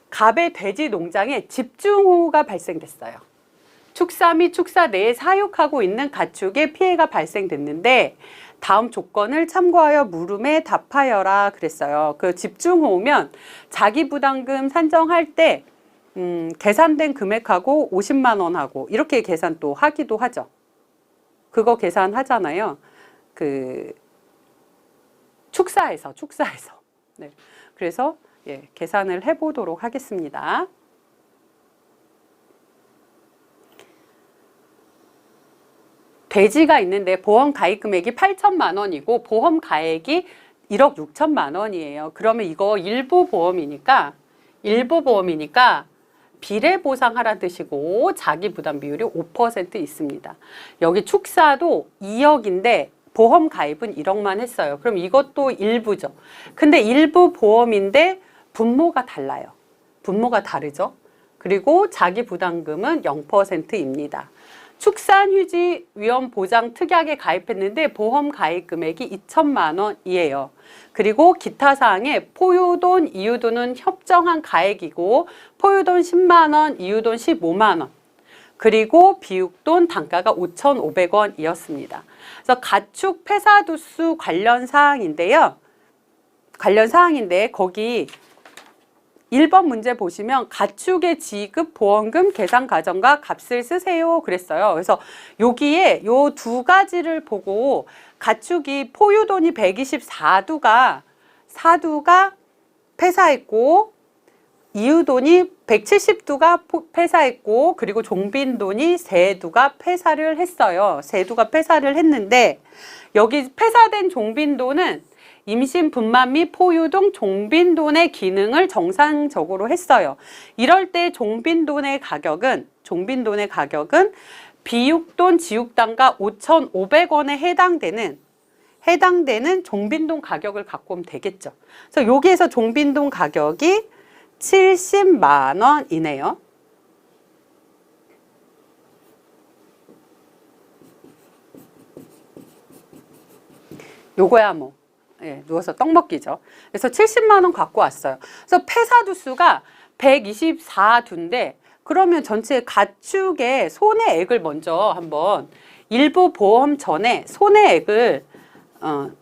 갑의 돼지 농장에 집중호우가 발생됐어요. 축사 및 축사 내에 사육하고 있는 가축에 피해가 발생됐는데 다음 조건을 참고하여 물음에 답하여라 그랬어요. 그 집중호우면 자기부담금 산정할 때 계산된 금액하고 50만 원하고 이렇게 계산 또 하기도 하죠. 그거 계산하잖아요. 축사에서. 네. 그래서 계산을 해보도록 하겠습니다. 돼지가 있는데 보험 가입 금액이 8천만 원이고 보험 가액이 1억 6천만 원이에요. 그러면 이거 일부 보험이니까 비례 보상하라는 뜻이고 자기 부담 비율이 5% 있습니다. 여기 축사도 2억인데 보험 가입은 1억만 했어요. 그럼 이것도 일부죠. 근데 일부 보험인데 분모가 달라요. 분모가 다르죠. 그리고 자기 부담금은 0%입니다. 축산휴직위험보장특약에 가입했는데 보험 가입 금액이 2천만 원이에요. 그리고 기타 사항에 포유돈, 이유돈은 협정한 가액이고 포유돈 10만 원, 이유돈 15만 원. 그리고 비육돈 단가가 5,500원이었습니다. 그래서 가축 폐사두수 관련 사항인데요. 거기 1번 문제 보시면 가축의 지급 보험금 계산 과정과 값을 쓰세요 그랬어요. 그래서 여기에 요 두 가지를 보고 가축이 포유돈이 124두가 폐사했고 이유돈이 170두가 폐사했고 그리고 종빈돈이 3두가 폐사를 했어요. 3두가 폐사를 했는데 여기 폐사된 종빈돈은 임신 분만 및 포유 등 종빈돈의 기능을 정상적으로 했어요. 이럴 때 종빈돈의 가격은 비육돈 지육단가 5,500원에 해당되는 종빈돈 가격을 갖고 오면 되겠죠. 그래서 여기에서 종빈돈 가격이 70만 원이네요. 요거야 뭐. 누워서 떡 먹기죠. 그래서 70만 원 갖고 왔어요. 그래서 폐사두수가 124두인데 그러면 전체 가축의 손해액을 먼저 한번 일부 보험 전에 손해액을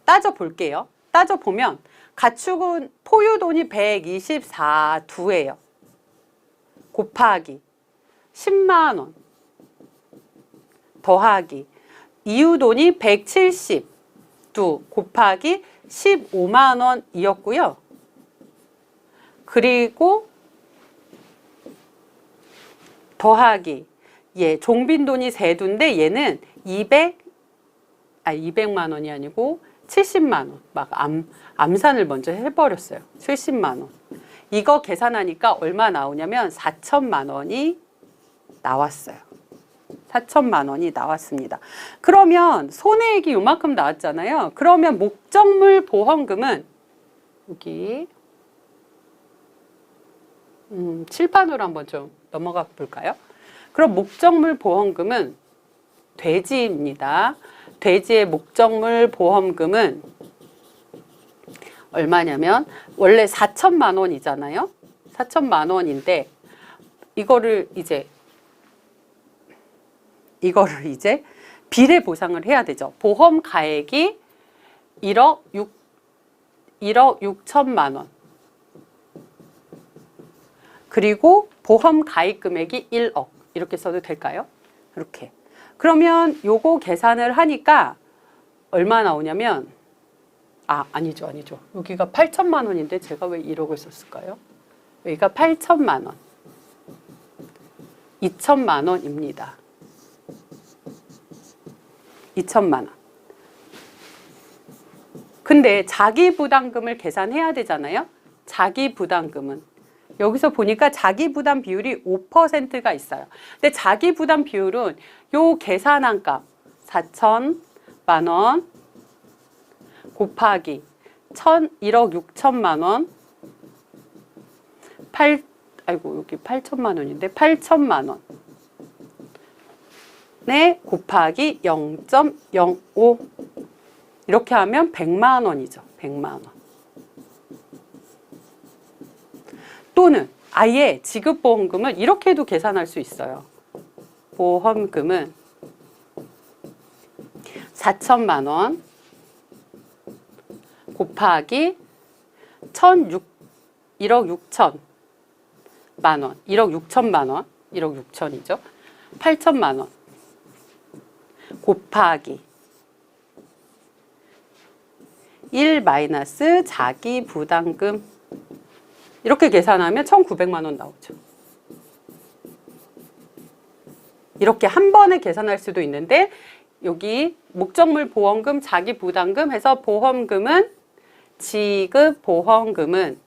따져볼게요. 따져보면 가축은 포유돈이 124두예요. 곱하기 10만 원 더하기 이유돈이 170두 곱하기 15만 원이었고요. 그리고 더하기 종빈돈이 세두인데 얘는 200만 원이 아니고 70만 원. 막 암산을 먼저 해버렸어요. 70만 원. 이거 계산하니까 얼마 나오냐면 4천만 원이 나왔어요. 4천만 원이 나왔습니다. 그러면 손해액이 요만큼 나왔잖아요. 그러면 목적물 보험금은 여기 칠판으로 한번 좀 넘어가 볼까요? 그럼 목적물 보험금은 돼지입니다. 돼지의 목적물 보험금은 얼마냐면 원래 4천만 원이잖아요. 4천만 원인데 이거를 이제 비례 보상을 해야 되죠. 보험 가액이 1억 6천만 원. 그리고 보험 가입 금액이 1억. 이렇게 써도 될까요? 이렇게. 그러면 요거 계산을 하니까 얼마 나오냐면 아니죠. 여기가 8천만 원인데 제가 왜 1억을 썼을까요? 여기가 8천만 원. 2천만 원입니다. 2천만 원. 근데 자기 부담금을 계산해야 되잖아요. 자기 부담금은 여기서 보니까 자기 부담 비율이 5%가 있어요. 근데 자기 부담 비율은 요 계산한 값 4천만 원 곱하기 1억 6천만 원 여기 8천만 원인데 8천만 원 네 곱하기 0.05 이렇게 하면 100만 원이죠. 100만 원. 또는 아예 지급보험금을 이렇게도 계산할 수 있어요. 보험금은 4천만 원 곱하기 1억 6천만 원. 1억 6천만 원. 1억 6천이죠. 8천만 원 곱하기 1 마이너스 자기 부담금 이렇게 계산하면 1,900만 원 나오죠. 이렇게 한 번에 계산할 수도 있는데 여기 목적물 보험금, 자기 부담금 해서 보험금은 지급 보험금은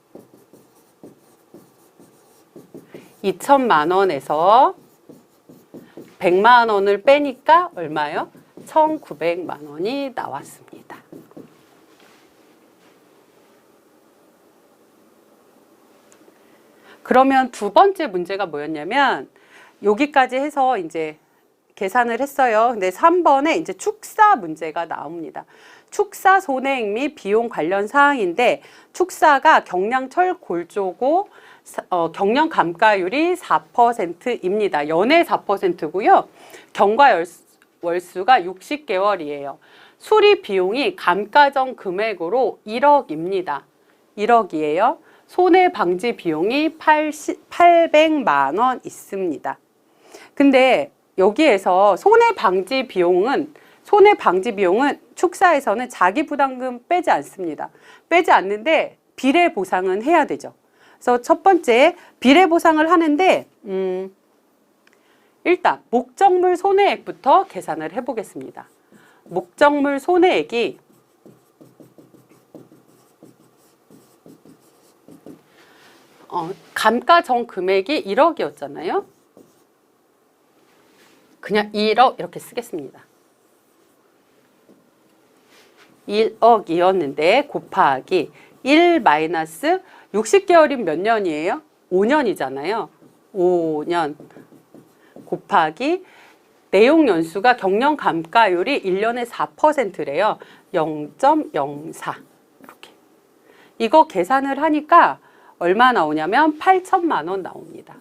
2천만 원에서 100만 원을 빼니까 얼마요? 1,900만 원이 나왔습니다. 그러면 두 번째 문제가 뭐였냐면 여기까지 해서 이제 계산을 했어요. 근데 3번에 이제 축사 문제가 나옵니다. 축사 손해액 및 비용 관련 사항인데 축사가 경량철 골조고 경량 감가율이 4%입니다. 연회 4%고요. 경과 월수가 60개월이에요. 수리 비용이 감가 전 금액으로 1억입니다. 1억이에요. 손해 방지 비용이 800만 원 있습니다. 근데 여기에서 손해 방지 비용은 축사에서는 자기 부담금 빼지 않습니다. 빼지 않는데 비례 보상은 해야 되죠. 그래서 첫 번째 비례 보상을 하는데 일단 목적물 손해액부터 계산을 해보겠습니다. 목적물 손해액이 감가 전 금액이 1억이었잖아요. 그냥 1억 이렇게 쓰겠습니다. 1억이었는데 곱하기 1 마이너스 60개월이면 몇 년이에요? 5년이잖아요. 5년 곱하기 내용 연수가 경영 감가율이 1년에 4%래요. 0.04 이렇게. 이거 계산을 하니까 얼마 나오냐면 8천만 원 나옵니다.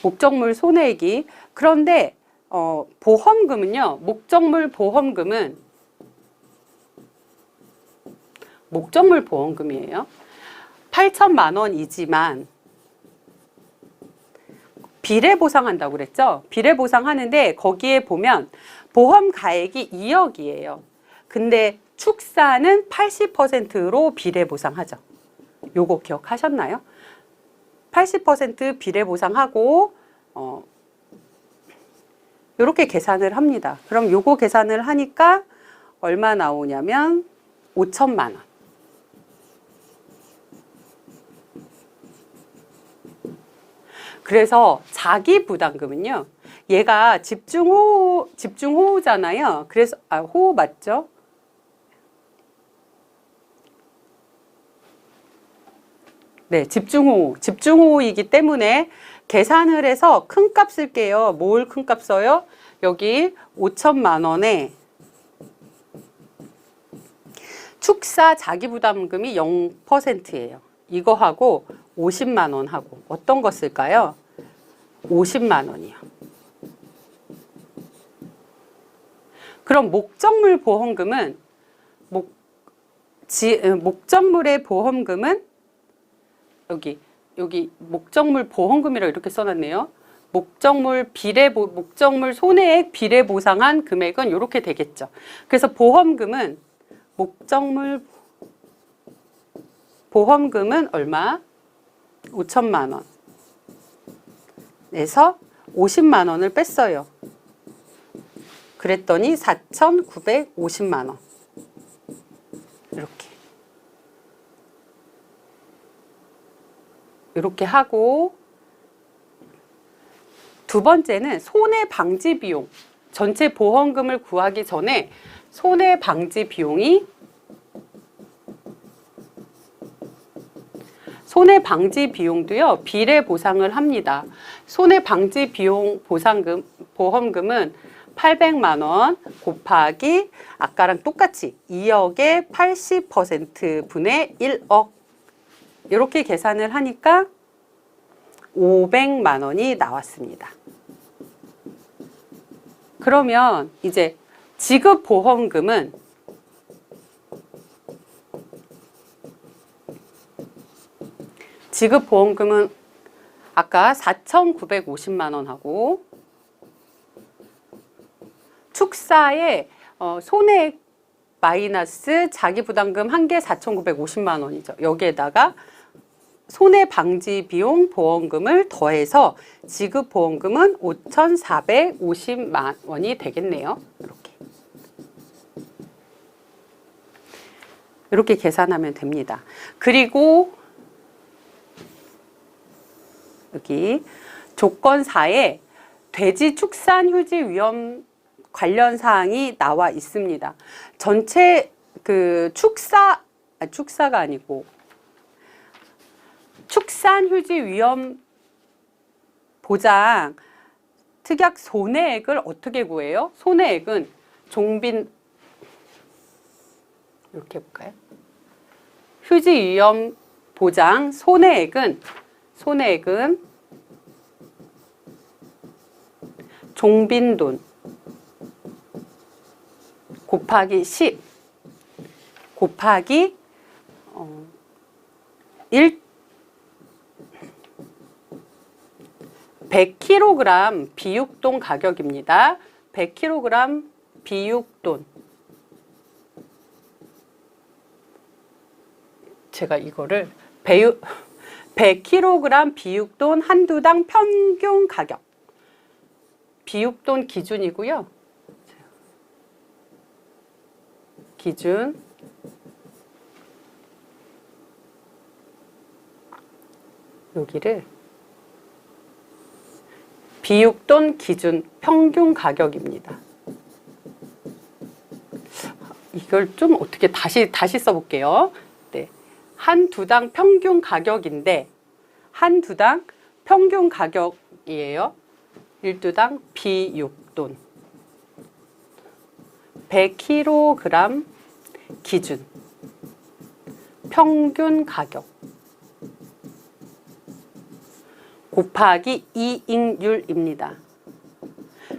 목적물 손해액이. 그런데 보험금은요. 목적물 보험금이에요. 8천만 원이지만 비례 보상한다고 그랬죠. 비례 보상하는데 거기에 보면 보험 가액이 2억이에요. 근데 축사는 80%로 비례보상하죠. 요거 기억하셨나요? 80% 비례보상하고 요렇게 계산을 합니다. 그럼 요거 계산을 하니까 얼마 나오냐면 5천만 원. 그래서 자기 부담금은요. 얘가 집중호우잖아요. 그래서 호우 맞죠? 네, 집중호우이기 때문에 계산을 해서 큰 값 쓸게요. 뭘 큰 값 써요? 여기 5천만 원에 축사 자기부담금이 0%예요. 이거 하고 50만 원 하고 어떤 거 쓸까요? 50만 원이요. 그럼 목적물 보험금은 목적물의 보험금은 여기 목적물 보험금이라고 이렇게 써놨네요. 목적물 손해액 비례 보상한 금액은 이렇게 되겠죠. 그래서 보험금은 목적물 보험금은 얼마? 5천만 원. 에서 50만 원을 뺐어요. 그랬더니 4,950만 원. 이렇게 하고 두 번째는 손해 방지 비용. 전체 보험금을 구하기 전에 손해 방지 비용이 손해 방지 비용도요. 비례 보상을 합니다. 손해 방지 비용 보험금은 800만 원 곱하기 아까랑 똑같이 2억의 80% 분의 1억 이렇게 계산을 하니까 500만 원이 나왔습니다. 그러면 이제 지급보험금은 아까 4,950만 원하고 축사의 손해액 마이너스 자기부담금 한 개 4,950만 원이죠. 여기에다가 손해방지 비용 보험금을 더해서 지급보험금은 5,450만 원이 되겠네요. 이렇게 계산하면 됩니다. 그리고 여기 조건사에 돼지 축산 휴지 위험 관련 사항이 나와 있습니다. 전체 축사가 아니고 축산 휴지 위험 보장 특약 손해액을 어떻게 구해요? 손해액은 이렇게 해볼까요? 휴지 위험 보장 손해액은 종빈돈 곱하기 10 곱하기 100kg 비육돈 가격입니다. 100kg 비육돈. 제가 이거를 100kg 비육돈 한 두당 평균 가격. 비육돈 기준이고요. 기준. 여기를 비육돈 기준 평균 가격입니다. 이걸 좀 어떻게 다시 써볼게요. 네. 한 두당 평균 가격인데 한 두당 평균 가격이에요. 1두당 비육돈 100kg 기준 평균 가격 곱하기 이익률입니다.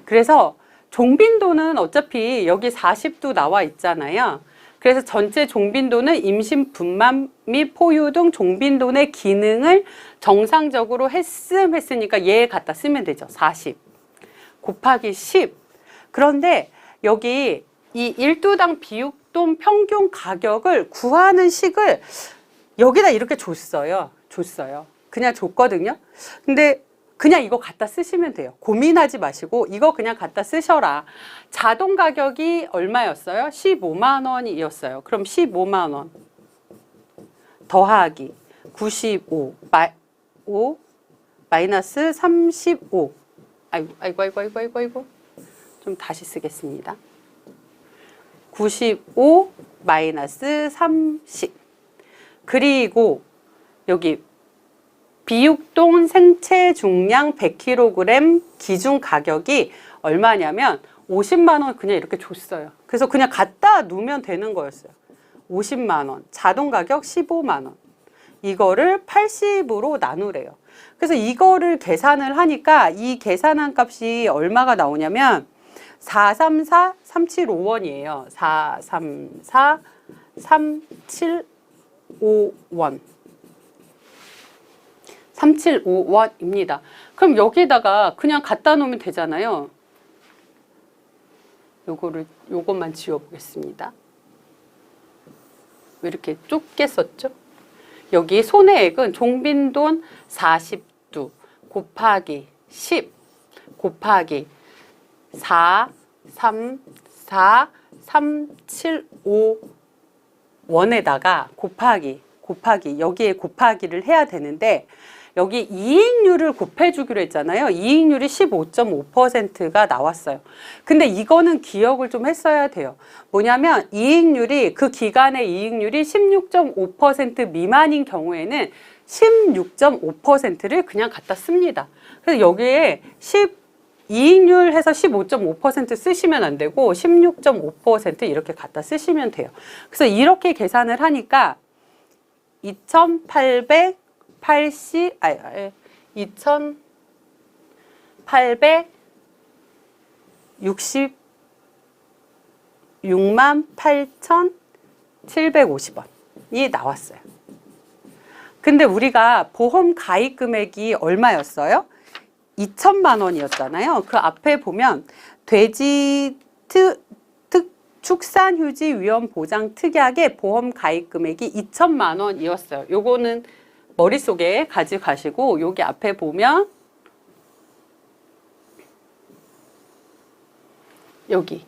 그래서 종빈도는 어차피 여기 40도 나와 있잖아요. 그래서 전체 종빈도는 임신, 분만 및 포유 등 종빈돈의 기능을 정상적으로 했으니까 얘 갖다 쓰면 되죠. 40 곱하기 10. 그런데 여기 이 1두당 비육 비육돈 평균 가격을 구하는 식을 여기다 이렇게 줬어요. 그냥 줬거든요. 근데 그냥 이거 갖다 쓰시면 돼요. 고민하지 마시고 이거 그냥 갖다 쓰셔라. 자동 가격이 얼마였어요? 15만 원이었어요. 그럼 15만 원 더하기 95 마이너스 35. 아이고. 좀 다시 쓰겠습니다. 95 마이너스 30. 그리고 여기 비육돈 생체 중량 100kg 기준 가격이 얼마냐면 50만 원 그냥 이렇게 줬어요. 그래서 그냥 갖다 놓으면 되는 거였어요. 50만 원, 자동 가격 15만 원. 이거를 80으로 나누래요. 그래서 이거를 계산을 하니까 이 계산한 값이 얼마가 나오냐면 434 375원이에요. 434 375원. 375원입니다. 그럼 여기다가 그냥 갖다 놓으면 되잖아요. 요것만 지워 보겠습니다. 왜 이렇게 좁게 썼죠? 여기 손해액은 종빈돈 40두 곱하기 10 곱하기 4, 3, 4, 3, 7, 5 원에다가 곱하기 여기에 곱하기를 해야 되는데 여기 이익률을 곱해주기로 했잖아요. 이익률이 15.5%가 나왔어요. 근데 이거는 기억을 좀 했어야 돼요. 뭐냐면 이익률이 그 기간의 이익률이 16.5% 미만인 경우에는 16.5%를 그냥 갖다 씁니다. 그래서 여기에 이익률 해서 15.5% 쓰시면 안 되고 16.5% 이렇게 갖다 쓰시면 돼요. 그래서 이렇게 계산을 하니까 2,866만 8,750원이 나왔어요. 근데 우리가 보험 가입 금액이 얼마였어요? 2천만 원이었잖아요. 그 앞에 보면 돼지 축산휴지위험보장 특약의 보험 가입 금액이 2천만 원이었어요. 요거는 머릿속에 가져가시고 여기 앞에 보면 여기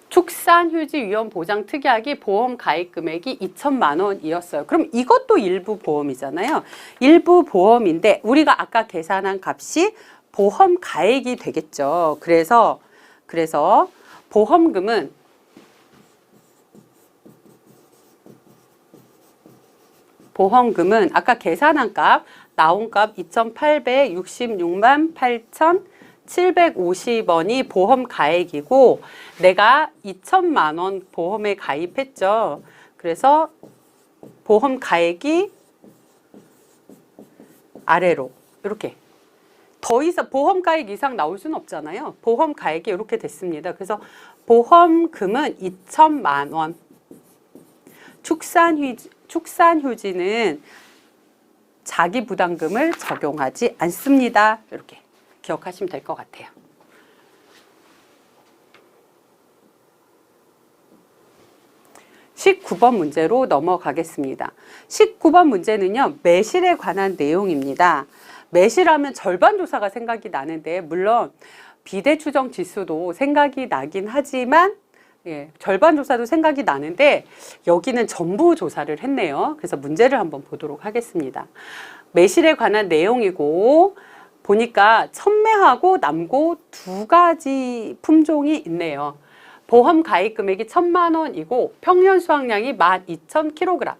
축산휴지위험보장 특약이 보험 가입 금액이 2천만 원이었어요. 그럼 이것도 일부 보험이잖아요. 일부 보험인데 우리가 아까 계산한 값이 보험 가액이 되겠죠. 그래서 보험금은 아까 계산한 값, 나온 값 2,866만 8,750원이 보험 가액이고 내가 2천만 원 보험에 가입했죠. 그래서 보험 가액이 아래로 이렇게 더 이상 보험 가액 이상 나올 수는 없잖아요. 보험 가액이 이렇게 됐습니다. 그래서 보험금은 2천만 원. 축산휴지는 자기 부담금을 적용하지 않습니다. 이렇게 기억하시면 될 것 같아요. (19번) 문제로 넘어가겠습니다. 19번 문제는요, 매실에 관한 내용입니다. 매실하면 절반 조사가 생각이 나는데 물론 비대 추정 지수도 생각이 나긴 하지만 절반 조사도 생각이 나는데 여기는 전부 조사를 했네요. 그래서 문제를 한번 보도록 하겠습니다. 매실에 관한 내용이고 보니까 천매하고 남고 두 가지 품종이 있네요. 보험 가입 금액이 1,000만 원이고 평년 수확량이 12,000kg.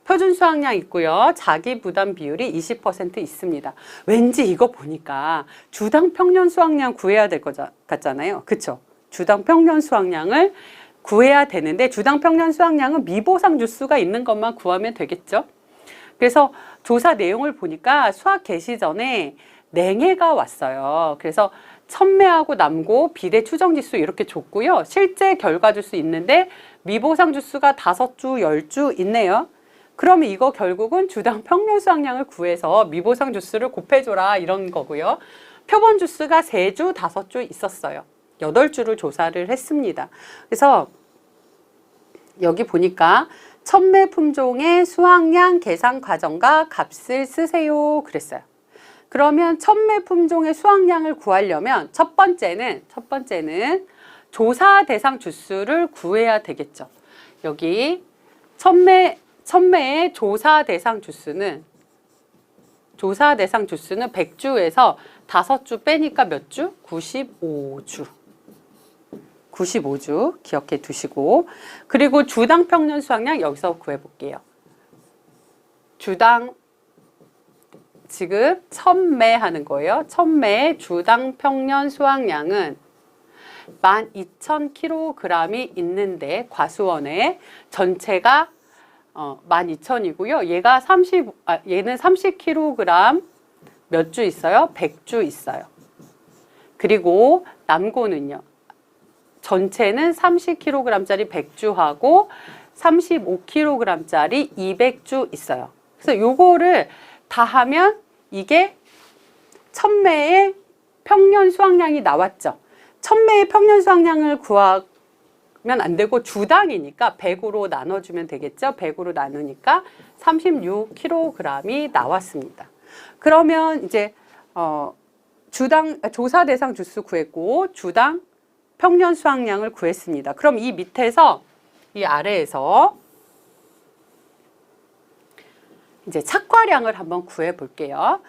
표준 수확량 있고요. 자기 부담 비율이 20% 있습니다. 왠지 이거 보니까 주당 평년 수확량 구해야 될 것 같잖아요. 그쵸? 주당 평년 수확량을 구해야 되는데 주당 평년 수확량은 미보상 주수가 있는 것만 구하면 되겠죠. 그래서 조사 내용을 보니까 수확 개시 전에 냉해가 왔어요. 그래서 천매하고 남고 비대 추정 지수 이렇게 줬고요. 실제 결과 줄 수 있는데 미보상 주수가 5주, 10주 있네요. 그러면 이거 결국은 주당 평년 수확량을 구해서 미보상 주수를 곱해줘라 이런 거고요. 표본 주수가 3주, 5주 있었어요. 8주를 조사를 했습니다. 그래서 여기 보니까 첨매 품종의 수확량 계산 과정과 값을 쓰세요 그랬어요. 그러면 첨매 품종의 수확량을 구하려면 첫 번째는 조사 대상 주수를 구해야 되겠죠. 여기 첨매의 조사 대상 주수는 100주에서 5주 빼니까 몇 주? 95주. 95주 기억해 두시고, 그리고 주당 평년 수확량 여기서 구해 볼게요. 주당 지금 첨매 하는 거예요. 첨매의 주당 평년 수확량은 12,000kg이 있는데 과수원에 전체가 12,000이고요. 얘는 30kg 몇 주 있어요? 100주 있어요. 그리고 남고는요. 전체는 30kg짜리 100주하고 35kg짜리 200주 있어요. 그래서 요거를 다 하면 이게 첨매의 평년 수확량이 나왔죠. 첨매의 평년 수확량을 구하면 안 되고 주당이니까 100으로 나눠주면 되겠죠. 100으로 나누니까 36kg이 나왔습니다. 그러면 이제 조사 대상 주수 구했고 주당 평년 수확량을 구했습니다. 그럼 이 밑에서 이 아래에서 이제 착과량을 한번 구해 볼게요.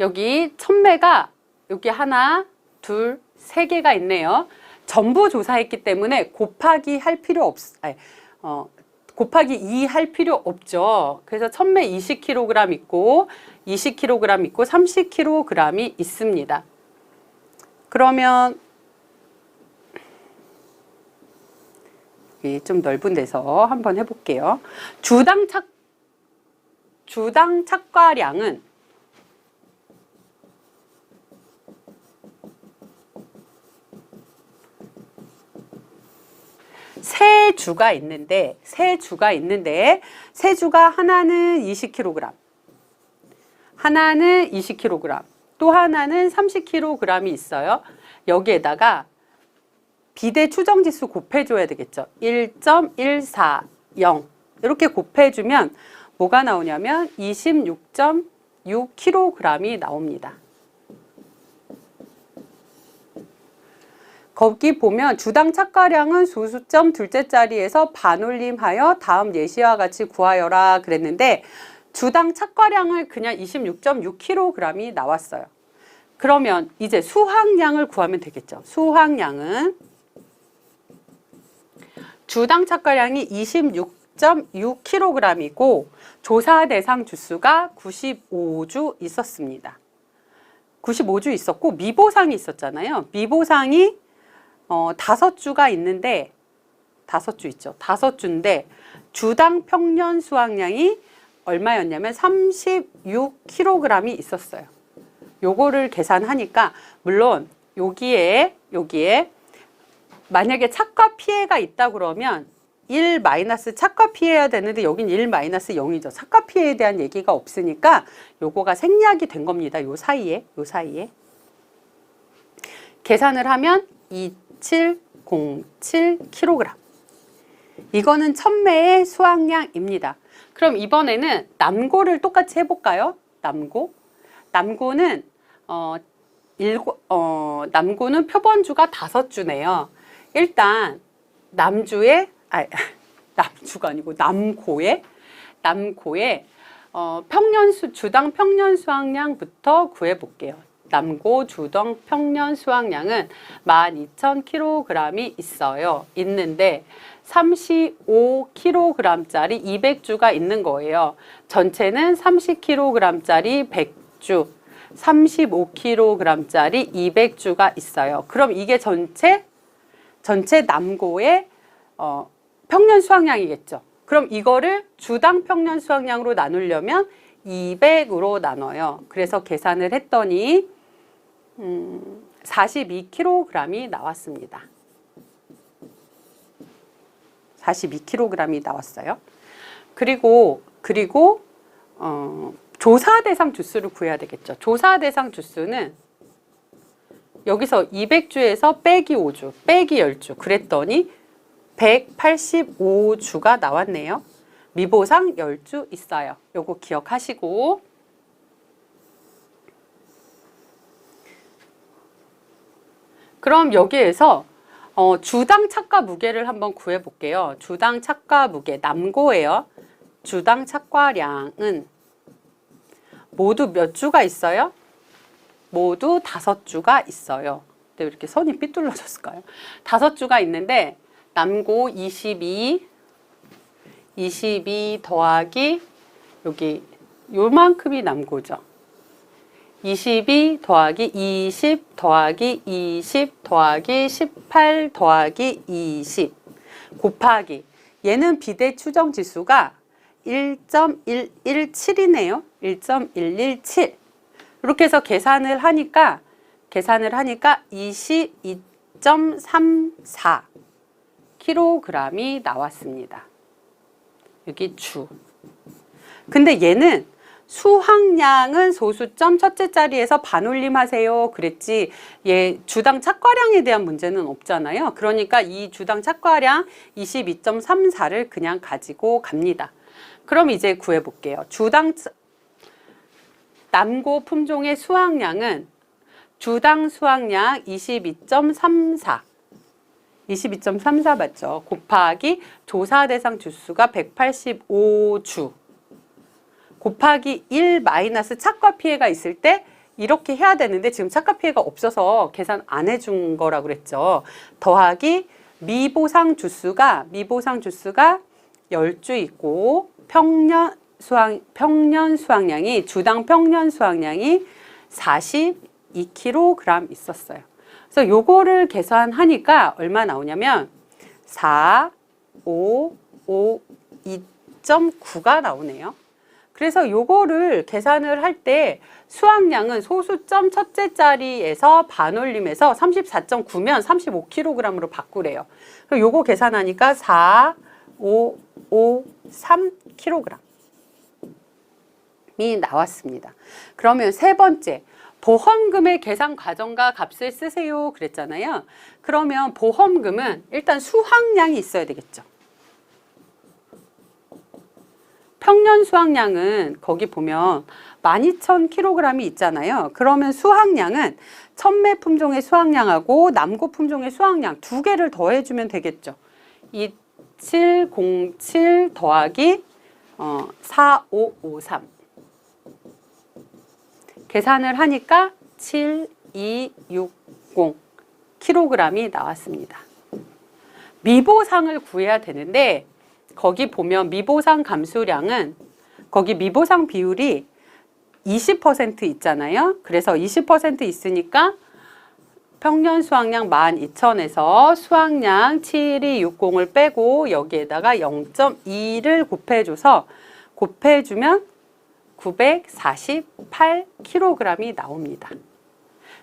여기 첨매가 여기 하나, 둘, 세 개가 있네요. 전부 조사했기 때문에 곱하기 할 필요 곱하기 2 할 필요 없죠. 그래서 첨매 20kg 있고 20kg 있고 30kg이 있습니다. 그러면 좀 넓은 데서 한번 해볼게요. 주당 착과량은 세 주가 있는데 세 주가 하나는 20kg, 하나는 20kg, 또 하나는 30kg이 있어요. 여기에다가 비대 추정지수 곱해줘야 되겠죠. 1.140 이렇게 곱해주면 뭐가 나오냐면 26.6kg이 나옵니다. 거기 보면 주당 착과량은 소수점 둘째 자리에서 반올림하여 다음 예시와 같이 구하여라 그랬는데 주당 착과량을 그냥 26.6kg이 나왔어요. 그러면 이제 수확량을 구하면 되겠죠. 수확량은 주당 착과량이 26.6kg이고 조사 대상 주수가 95주 있었습니다. 95주 있었고 미보상이 있었잖아요. 미보상이 5주가 있는데 5주 있죠. 5주인데 주당 평년 수확량이 얼마였냐면 36kg이 있었어요. 요거를 계산하니까 물론 여기에 만약에 착과 피해가 있다 그러면 1 마이너스 착과 피해야 되는데 여긴 1 마이너스 0이죠. 착과 피해에 대한 얘기가 없으니까 요거가 생략이 된 겁니다. 요 사이에 계산을 하면 2707kg. 이거는 첨매의 수확량입니다. 그럼 이번에는 남고를 똑같이 해볼까요? 남고는 남고는 표본주가 5주네요. 일단 남고의 주당 평년 수확량부터 구해볼게요. 남고 주당 평년 수확량은 12,000kg이 있는데 35kg짜리 200주가 있는 거예요. 전체는 30kg짜리 100주, 35kg짜리 200주가 있어요. 그럼 이게 전체 남고의 평년 수확량이겠죠. 그럼 이거를 주당 평년 수확량으로 나누려면 200으로 나눠요. 그래서 계산을 했더니 42kg이 나왔습니다. 42kg이 나왔어요. 그리고 조사 대상 주수를 구해야 되겠죠. 조사 대상 주수는 여기서 200주에서 빼기 5주, 빼기 10주 그랬더니 185주가 나왔네요. 미보상 10주 있어요. 요거 기억하시고. 그럼 여기에서 주당 착과 무게를 한번 구해볼게요. 주당 착과 무게, 남고예요. 주당 착과량은 모두 몇 주가 있어요? 모두 5주가 있어요. 근데 왜 이렇게 선이 삐뚤어졌을까요? 5주가 있는데 남고 22 더하기 여기 요만큼이 남고죠. 22 더하기 20 더하기 20 더하기 18 더하기 20 곱하기 얘는 비대 추정 지수가 1.117이네요. 1.117 이렇게 해서 계산을 하니까 22.34 kg이 나왔습니다. 여기 주. 근데 얘는 수확량은 소수점 첫째 자리에서 반올림 하세요 그랬지 얘 주당 착과량에 대한 문제는 없잖아요. 그러니까 이 주당 착과량 22.34를 그냥 가지고 갑니다. 그럼 이제 구해 볼게요. 주당 남고 품종의 수확량은 주당 수확량 22.34 맞죠? 곱하기 조사 대상 주수가 185주 곱하기 1 마이너스 착과 피해가 있을 때 이렇게 해야 되는데 지금 착과 피해가 없어서 계산 안 해준 거라고 그랬죠. 더하기 미보상 주수가 10주 있고 평년 수확량이 주당 평년 수확량이 42kg 있었어요. 그래서 요거를 계산하니까 얼마 나오냐면 4,552.9가 나오네요. 그래서 요거를 계산을 할 때 수확량은 소수점 첫째 자리에서 반올림해서 34.9면 35kg으로 바꾸래요. 그럼 요거 계산하니까 4,553kg이 나왔습니다. 그러면 세 번째, 보험금의 계산 과정과 값을 쓰세요 그랬잖아요. 그러면 보험금은 일단 수확량이 있어야 되겠죠. 평년 수확량은 거기 보면 12,000kg이 있잖아요. 그러면 수확량은 천매 품종의 수확량하고 남고 품종의 수확량 두 개를 더해주면 되겠죠. 2707 더하기 4553 계산을 하니까 7260kg이 나왔습니다. 미보상을 구해야 되는데 거기 보면 미보상 감수량은 거기 미보상 비율이 20% 있잖아요. 그래서 20% 있으니까 평년 수확량 12,000에서 수확량 7260을 빼고 여기에다가 0.2를 곱해주면 948kg이 나옵니다.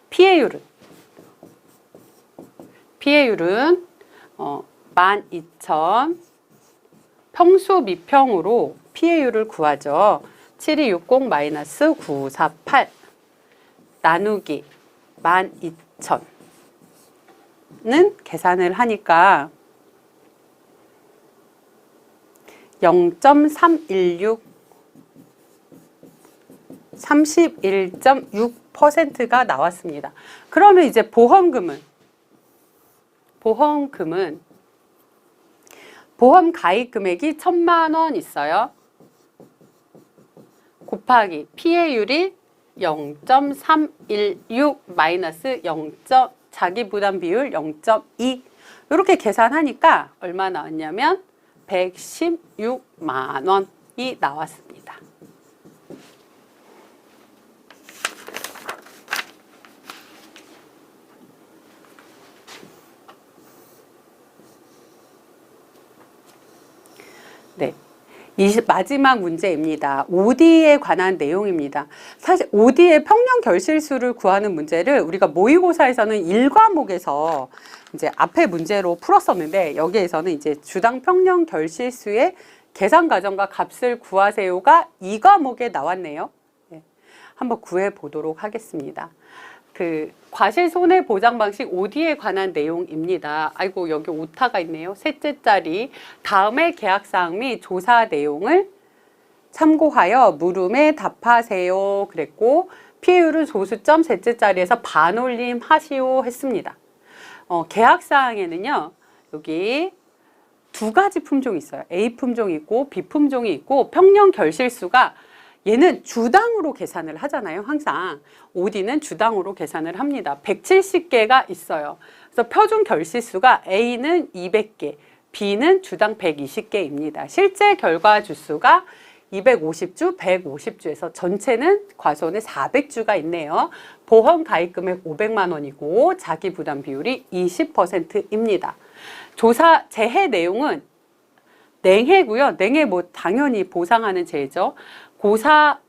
피해율은 12,000 평수 미평으로 피해율을 구하죠. 7260-948 나누기 12,000는 계산을 하니까 0.316 31.6%가 나왔습니다. 그러면 이제 보험금 보험 가입 금액이 1,000만 원 있어요. 곱하기 피해율이 0.316 마이너스 0. 자기 부담 비율 0.2 이렇게 계산하니까 얼마 나왔냐면 116만 원이 나왔습니다. 네, 마지막 문제입니다. OD에 관한 내용입니다. 사실 OD의 평년 결실수를 구하는 문제를 우리가 모의고사에서는 1과목에서 이제 앞에 문제로 풀었었는데 여기에서는 이제 주당 평년 결실수의 계산 과정과 값을 구하세요가 2과목에 나왔네요. 네, 한번 구해 보도록 하겠습니다. 그 과실 손해 보장 방식 OD에 관한 내용입니다. 아이고 여기 오타가 있네요. 셋째 자리. 다음의 계약사항 및 조사 내용을 참고하여 물음에 답하세요. 그랬고 피해율은 소수점 셋째 자리에서 반올림 하시오 했습니다. 계약사항에는요. 여기 두 가지 품종이 있어요. A 품종이 있고 B 품종이 있고 평년 결실수가 얘는 주당으로 계산을 하잖아요. 항상 OD는 주당으로 계산을 합니다. 170개가 있어요. 그래서 표준 결실수가 A는 200개, B는 주당 120개입니다. 실제 결과 주수가 250주, 150주에서 전체는 과손에 400주가 있네요. 보험 가입 금액 500만 원이고 자기 부담 비율이 20%입니다. 조사 재해 내용은 냉해고요. 냉해 뭐 당연히 보상하는 재해죠. 고사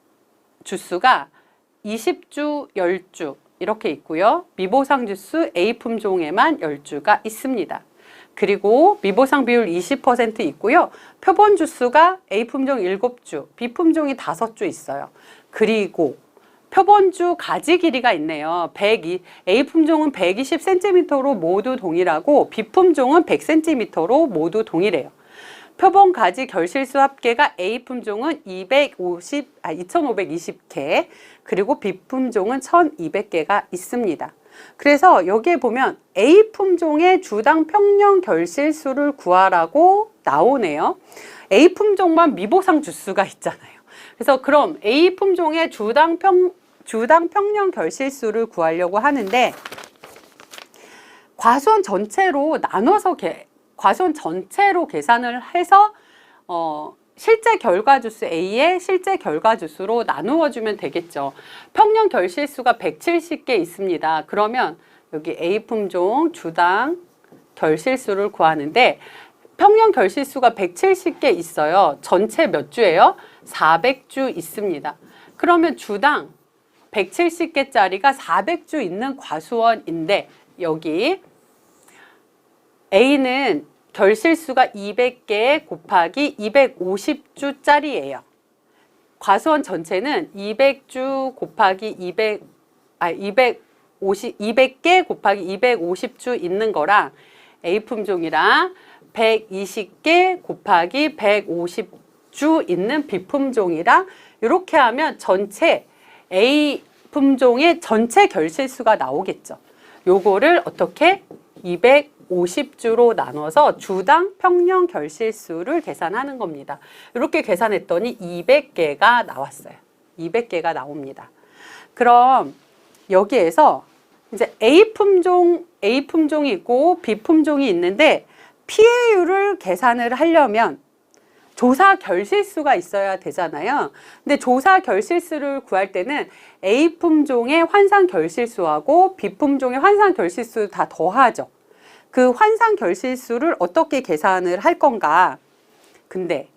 주수가 20주, 10주 이렇게 있고요. 미보상 주수 A 품종에만 10주가 있습니다. 그리고 미보상 비율 20% 있고요. 표본 주수가 A 품종 7주, B 품종이 5주 있어요. 그리고 표본주 가지 길이가 있네요. A 품종은 120cm로 모두 동일하고 B 품종은 100cm로 모두 동일해요. 표본 가지 결실수 합계가 A 품종은 2520개, 그리고 B 품종은 1200개가 있습니다. 그래서 여기에 보면 A 품종의 주당 평년 결실수를 구하라고 나오네요. A 품종만 미보상 주수가 있잖아요. 그래서 그럼 A 품종의 주당 평년 결실수를 구하려고 하는데 과수원 전체로 나눠서 과수원 전체로 계산을 해서 실제 결과주수 A의 실제 결과주수로 나누어 주면 되겠죠. 평년 결실수가 170개 있습니다. 그러면 여기 A 품종 주당 결실수를 구하는데 평년 결실수가 170개 있어요. 전체 몇 주예요? 400주 있습니다. 그러면 주당 170개짜리가 400주 있는 과수원인데 여기 A는 결실수가 200개 곱하기 250주짜리예요. 과수원 전체는 200주 곱하기 200개 곱하기 250주 있는 거랑 A 품종이랑 120개 곱하기 150주 있는 B 품종이랑 이렇게 하면 전체 A 품종의 전체 결실수가 나오겠죠. 요거를 어떻게 250주로 나눠서 주당 평년 결실수를 계산하는 겁니다. 이렇게 계산했더니 200개가 나왔어요. 200개가 나옵니다. 그럼 여기에서 이제 A 품종이 있고 B 품종이 있는데 피해율을 계산을 하려면 조사 결실수가 있어야 되잖아요. 근데 조사 결실수를 구할 때는 A 품종의 환산 결실수하고 B 품종의 환산 결실수 다 더하죠. 그 환산 결실수를 어떻게 계산을 할 건가? 근데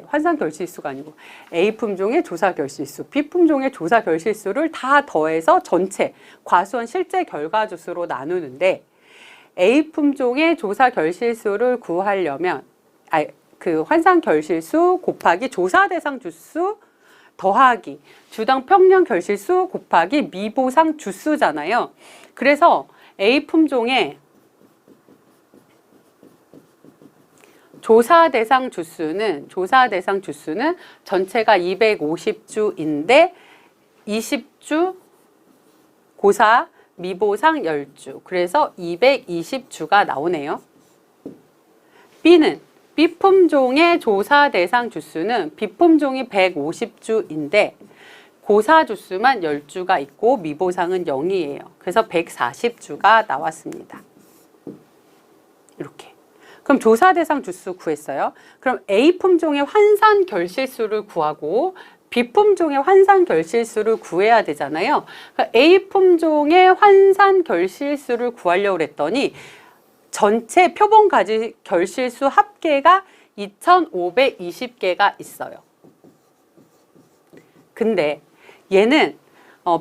환산 결실수가 아니고 A 품종의 조사 결실수, B 품종의 조사 결실수를 다 더해서 전체 과수원 실제 결과주수로 나누는데 A 품종의 조사 결실수를 구하려면 그 환산 결실수 곱하기 조사 대상 주수 더하기 주당 평년 결실수 곱하기 미보상 주수잖아요. 그래서 A 품종의 조사 대상 주수는 전체가 250주인데 20주 고사 미보상 10주. 그래서 220주가 나오네요. B는 B 품종의 조사 대상 주수는 B 품종이 150주인데 고사 주수만 10주가 있고 미보상은 0이에요. 그래서 140주가 나왔습니다. 이렇게. 그럼 조사 대상 주수 구했어요. 그럼 A 품종의 환산 결실수를 구하고 B 품종의 환산 결실수를 구해야 되잖아요. 그러니까 A 품종의 환산 결실수를 구하려고 했더니 전체 표본 가지 결실수 합계가 2520개가 있어요. 근데 얘는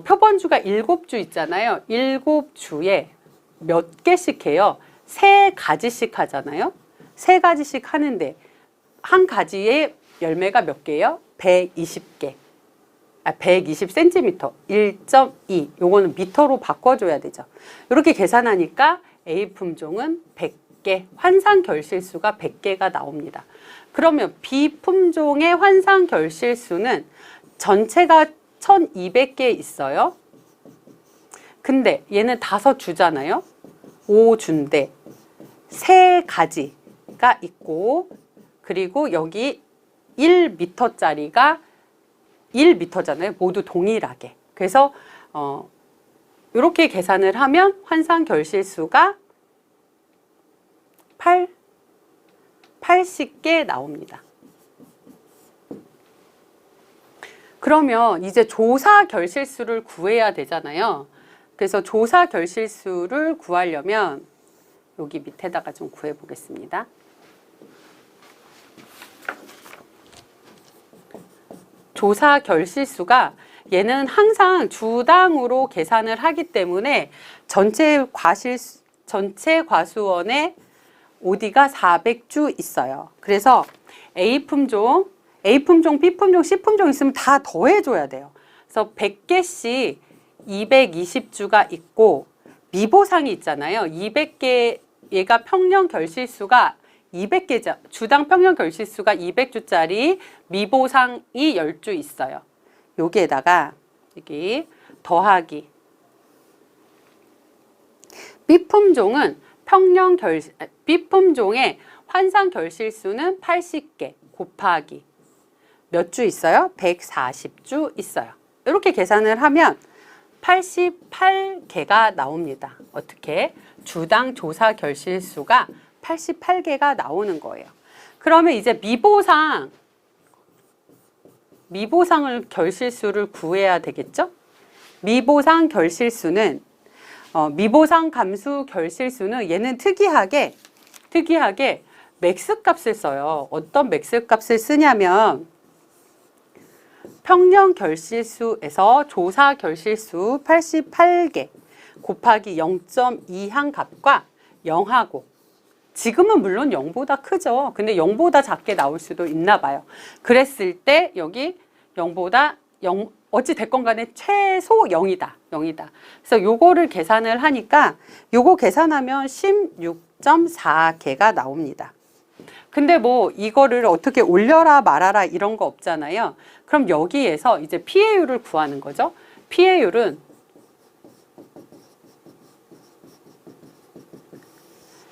표본주가 7주 있잖아요. 7주에 몇 개씩 해요? 3가지씩 하잖아요. 3가지씩 하는데 한 가지의 열매가 몇 개예요? 120개. 120cm, 1.2. 요거는 미터로 바꿔줘야 되죠. 이렇게 계산하니까 A 품종은 100개, 환상 결실수가 100개가 나옵니다. 그러면 B 품종의 환상 결실수는 전체가 1200개 있어요. 근데 얘는 5주잖아요. 5주인데 3가지가 있고, 그리고 여기 1m짜리가 1m잖아요. 모두 동일하게. 그래서 이렇게 계산을 하면 환상 결실수가 80개 나옵니다. 그러면 이제 조사 결실수를 구해야 되잖아요. 그래서 조사 결실수를 구하려면 여기 밑에다가 좀 구해 보겠습니다. 조사 결실수가 얘는 항상 주당으로 계산을 하기 때문에 전체 과수원에 OD가 400주 있어요. 그래서 A 품종, B 품종, C 품종 있으면 다 더해줘야 돼요. 그래서 100개씩 220주가 있고, 미보상이 있잖아요. 200개, 얘가 평년 결실수가 200개죠. 주당 평년 결실수가 200주짜리 미보상이 10주 있어요. 여기에다가 여기 더하기. B품종은 B품종의 환상 결실수는 80개 곱하기 몇 주 있어요? 140주 있어요. 이렇게 계산을 하면 88개가 나옵니다. 어떻게? 주당 조사 결실수가 88개가 나오는 거예요. 그러면 이제 미보상을 결실수를 구해야 되겠죠? 미보상 결실수는 미보상 감수 결실수는 얘는 특이하게 맥스 값을 써요. 어떤 맥스 값을 쓰냐면 평년 결실수에서 조사 결실수 88개 곱하기 0.2한 값과 0하고, 지금은 물론 0보다 크죠. 근데 0보다 작게 나올 수도 있나 봐요. 그랬을 때 여기 0보다 0, 어찌 됐건 간에 최소 0이다. 그래서 요거를 계산을 하니까 요거 계산하면 16.4개가 나옵니다. 근데 뭐 이거를 어떻게 올려라 말아라 이런 거 없잖아요. 그럼 여기에서 이제 피해율을 구하는 거죠. 피해율은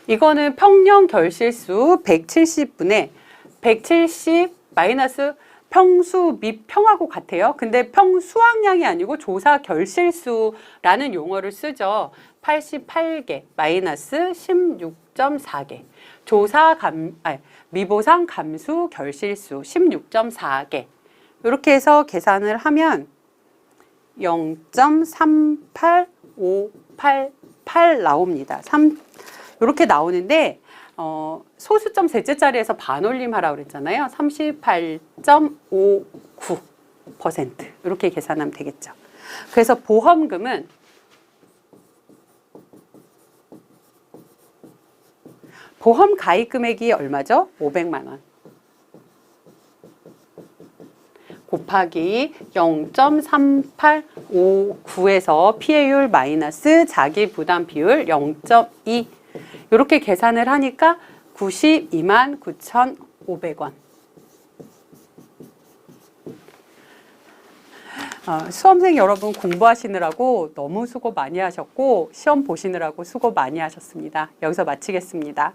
이거는 평년 결실수 170분의 170 마이너스 평수 및 평하고 같아요. 근데 수확량이 아니고 조사 결실수라는 용어를 쓰죠. 88개 마이너스 16.4개. 미보상 감수 결실수 16.4개. 이렇게 해서 계산을 하면 0.38588 나옵니다. 이렇게 나오는데 소수점 셋째자리에서 반올림 하라고 그랬잖아요. 38.59% 이렇게 계산하면 되겠죠. 그래서 보험금은 보험 가입 금액이 얼마죠? 500만 원. 곱하기 0.3859에서 피해율 마이너스 자기 부담 비율 0.2 이렇게 계산을 하니까 92만 9,500원. 수험생 여러분 공부하시느라고 너무 수고 많이 하셨고 시험 보시느라고 수고 많이 하셨습니다. 여기서 마치겠습니다.